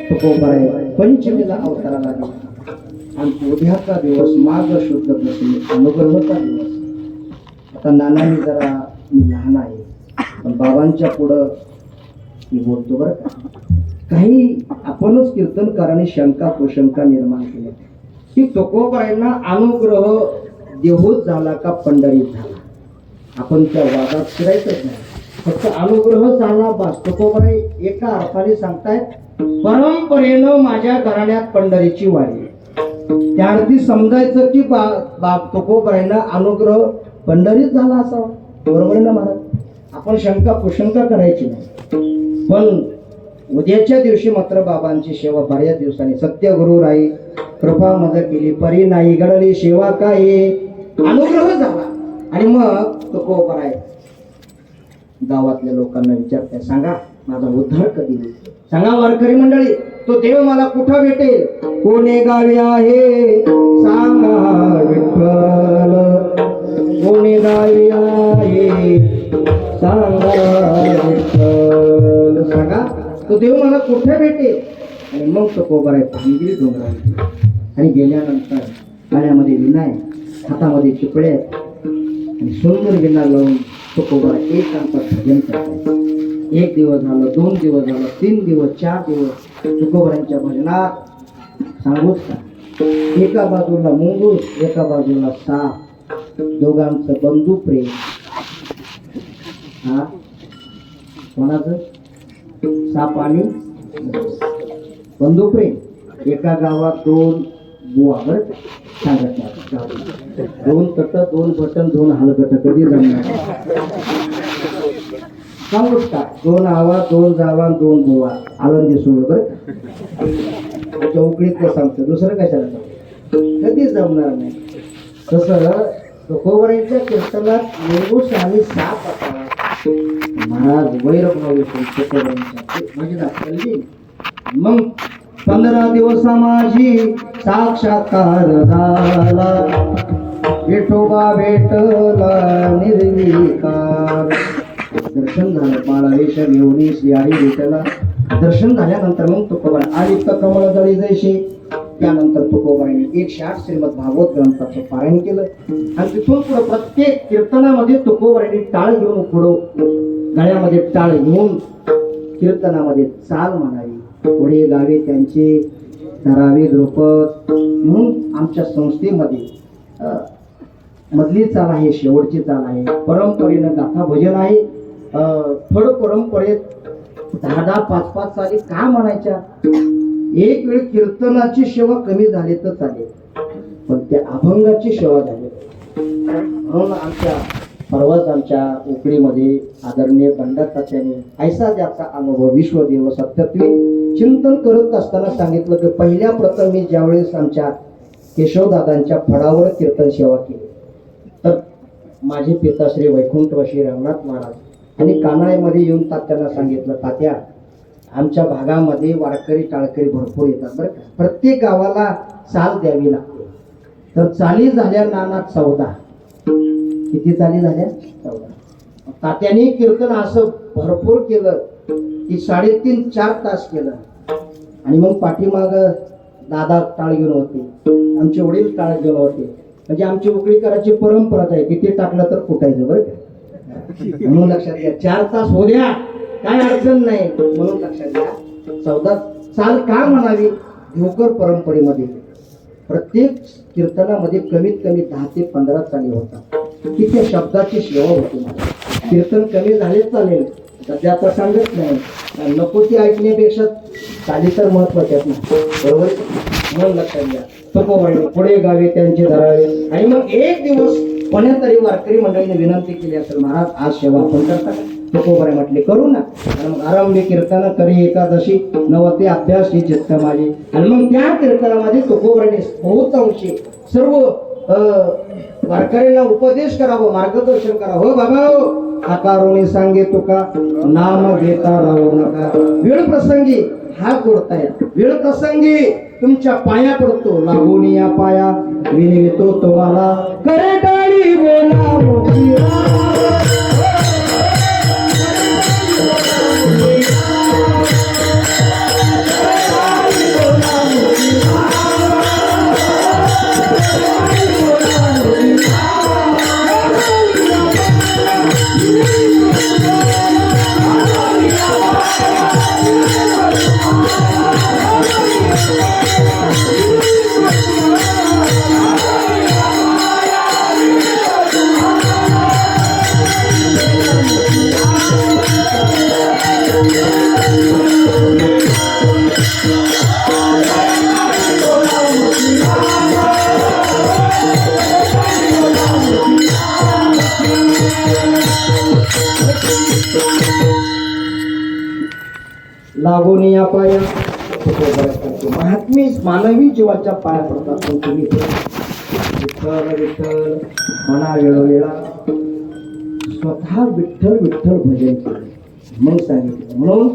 तुकोबाराय पंचमीला अवतराला आले. आणि उद्याचा दिवस माघ शुद्ध पंचमी अनुग्रहाचा दिवस. आता नानांनी जरा मी लहान आहे पण बाबांच्या पुढं मी बोलतो बरं का. काही आपणच कीर्तनकारांनी शंका कुशंका निर्माण केल्या की तुकोबारायांना अनुग्रह देहूत झाला का पंढरीत झाला. आपण त्या वादात फिरायचंच नाही. फक्त अनुग्रह झाला बस. तुकोबाराय एका अर्थाने सांगतायत परंपरेनं माझ्या घराण्यात पंढरीची वारी. त्या अर्थी समजायचं की तुकोबारायांना अनुग्रह पंढरीत झाला असावा. बरोबर ना महाराज. आपण शंका कुशंका करायची नाही. पण उद्याच्या दिवशी मात्र बाबांची सेवा बऱ्याच दिवसांनी सत्य गुरु राई कृपा मज केली परी नाही घडली सेवा काय अनुग्रह झाला. आणि मग तुकोबाराय गावातल्या लोकांना विचारताय सांगा माझा उद्धार कधी होईल. सांगा वारकरी मंडळी तो देव मला कुठं भेटेल. कोणे गावी आहे सांगा विठ्ठल कोणी गावी आहे सांगा विठ्ठल. सांगा तो देव मला कुठे भेटेल. आणि मग तुकोबाराय भांगिरी डोंगरावरती आणि गेल्यानंतर पाण्यामध्ये विनाय हातामध्ये चिपळे आणि सुंदर विना लावून तुकोबाराय एकांत भजन करतात. एक दिवस झालं 2 दिवस झालं 3 दिवस 4 दिवस तुकोबारायांच्या भजनात सांगूच का. एका बाजूला मुंगूस एका बाजूला साप दोघांचं बंधू प्रेम. हा कोणाचं साप आणि बंधू प्रेम. एका गावात 2 बुवा बरं सांगत नाही. 2 तट 2 बटन 2 हलगट कधी जमणार सांगूच का. 2 आवाज 2 जावा 2 बुवा आनंदी सोड बरं त्याच्या उकळीत ते सांगतो. दुसरं कशाला सांगतो कधी जमणार नाही. तसं तुकोबारायांच्या कीर्तनात मुंगूस आणि साप असावा. महाराज वैरभाव येतो तुकोबारायांच्या म्हणजे दाखवली. मग 15 दिवस माझी साक्षात्कार झाला विठोबा भेटला निर्विकार. दर्शन झालं बाळावेश घेऊन श्रीहरी भेटला. दर्शन झाल्यानंतर मग तुकोबाराय आदित्य कमळ दळी जैसे. त्यानंतर तुकोबारायांनी 108 श्रीमद भागवत ग्रंथाचं पारायण केलं. आणि तिथून पुढे प्रत्येक कीर्तनामध्ये तुकोबारायांनी टाळ घेऊन पुढं गळ्यामध्ये टाळ घेऊन कीर्तनामध्ये चाल म्हणावी. पुढे गावे त्यांचे धरावे द्रुपद म्हणून आमच्या संस्थेमध्ये मधली चाल आहे शेवटची चाल आहे. परंपरेनं गाथा भजन आहे. थोड परंपरेत 10-10 5-5 चाली का म्हणायच्या. एक वेळ कीर्तनाची सेवा कमी झाली तर चालेल पण त्या अभंगाची सेवा झाली. म्हणून आमच्या परवाच आमच्या उकडीमध्ये आदरणीय पंडितांनी ऐसा ज्याचा अनुभव विश्वदेव सत्यत्वे चिंतन करत असताना सांगितलं की पहिल्या प्रथम मी ज्यावेळेस आमच्या केशवदादांच्या फडावर कीर्तन सेवा केली तर माझे पिता श्री वैकुंठवासी रंगनाथ महाराज आणि कानाळ्यामध्ये येऊन तात्याला सांगितलं तात्या आमच्या भागामध्ये वारकरी टाळकरी भरपूर येतात बरं का. प्रत्येक गावाला चाल द्यावी लागते. तर चाली झाल्या नाना 14. किती चाली झाल्या 14. तात्याने कीर्तन असं भरपूर केलं की 3.5-4 तास केलं. आणि मग पाठीमाग दादा टाळ घेऊन होते आमचे वडील टाळ घेऊन होते. म्हणजे आमची उकळीकराची परंपराच आहे किती टाकलं तर फुटायचं बरं का. म्हणून लक्षात घ्या 4 तास हो द्या काय अडचण नाही. म्हणून लक्षात घ्या 14 चाल का म्हणावी. ढोकर परंपरेमध्ये प्रत्येक कीर्तनामध्ये कमीत कमी 10 ते 15 चाली होतात की त्या शब्दाची सेवा होती. कीर्तन कमी झाले चालेल सध्या आता सांगत नाही नको ती ऐकण्यापेक्षा चाली तर महत्वाच्याच नाही बरोबर. म्हणून लक्षात घ्या तुकोबाराय पुढे गावे त्यांचे धरावे. आणि मग एक दिवस कोण्या तरी वारकरी मंडळीने विनंती केली असेल महाराज आज सेवा आपण करता का. तुकोबाराय म्हटले करू ना. आणि मग आरंभी कीर्तन करी एकादशी नवते अभ्यास ही चित्त माझे. आणि मग त्या कीर्तनामध्ये तुकोबारायांनी बहुतांशी सर्व वारकऱ्यांना उपदेश करावं, मार्गदर्शन करावं. हो बाबा आकारुणी सांगे तुका, नाम घेता राहू नका. वेळ प्रसंगी हात जोडतायत, वेळ प्रसंगी तुमच्या पाया पडतो, लागून या पाया विनवितो तुम्हाला, करे टाळी बोला मोठी. लागून या पाया महात्मी मानवी जीवाच्या पाया पडतात. पण तुम्ही विठ्ठल विठ्ठल म्हणा वेळोवेळा, स्वतः विठ्ठल विठ्ठल भजन केले मग सांगितलं. म्हणून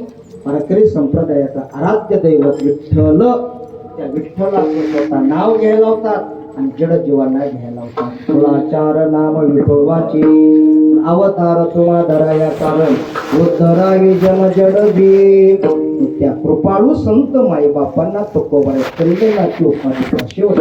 वारकरी संप्रदायाचा आराध्य दैवत विठ्ठल, त्या विठ्ठलाचं स्वतः नाव घ्यायला होतात आणि जड जीवांना घ्यायला होतात. कुळाचार नाम विठोबाची, अवतार तुम्हा धराया कारण, उद्धरावी जन जड जीव. त्या कृपाळू संत माई बापांना तुकोबाई चंदनाची उपाधी शेवट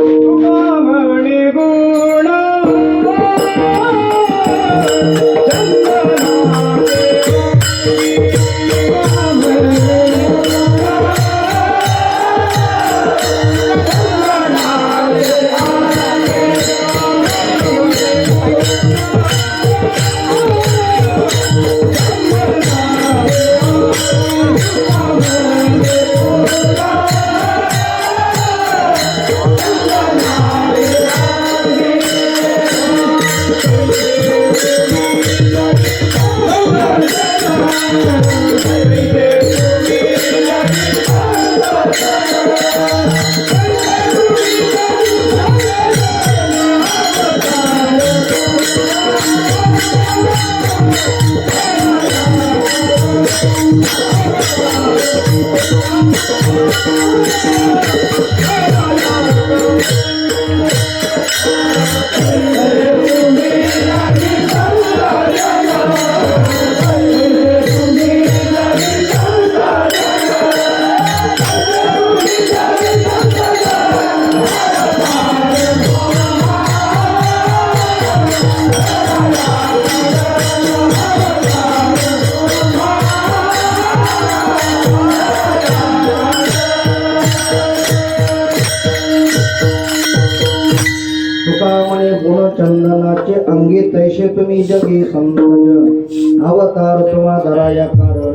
म्हणे गुण चंदनाचे अंगी तैसे तुम्ही जगी समज, अवतार तुम्हा धराया कारण,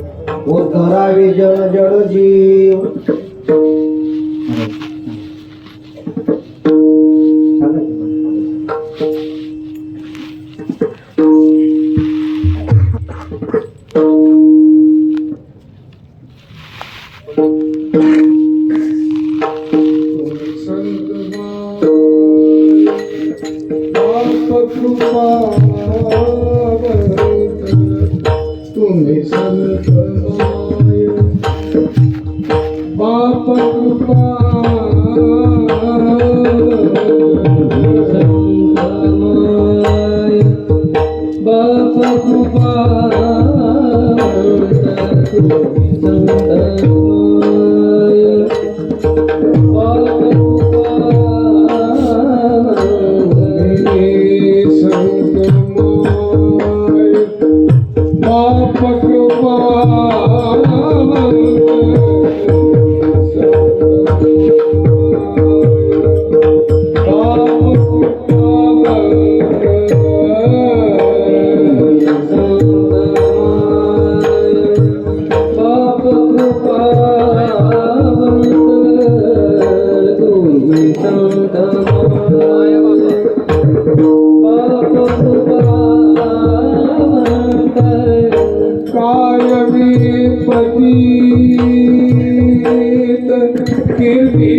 उद्धरावी जन जड जीव. तुम्ही संत माय बाप कृपा कीर्ती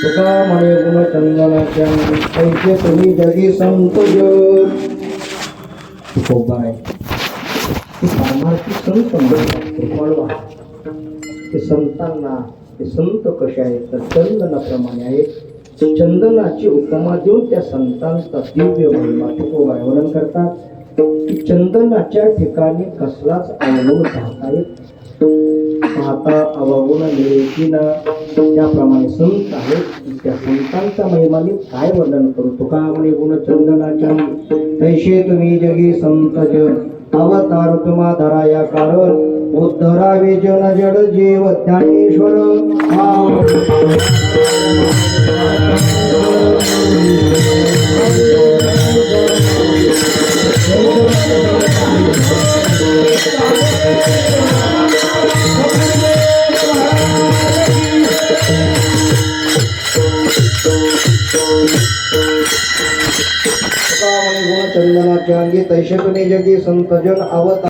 तुका म्हणे गुणचंदनाच्या ऐके तुम्ही जगी संत तुकोबा आहे ते परमार्थी संत म्हणतात कृपाळू आहे. ते संतांना ते संत कसे आहेत तर चंदनाप्रमाणे आहेत. चंदनाची उपमा देऊन त्या संतांचा दिव्य महिमा तुकोबा वर्णन करतात. की चंदनाच्या ठिकाणी कसलाच अवगुण पाहता येत पाहता अवगुण लेखीना त्याप्रमाणे संत आहेत त्या संतांच्या महिमाने काय वर्णन करू तुका म्हणे गुण चंदनाच्या तैसे तुम्ही जगी संत जन अवतार तुम्हा धराया कारण उद्धरावे जन जड जीव ज्ञानेश्वर चंदनाच्या अंगी तैसे तुम्ही जगी संत जन अवतार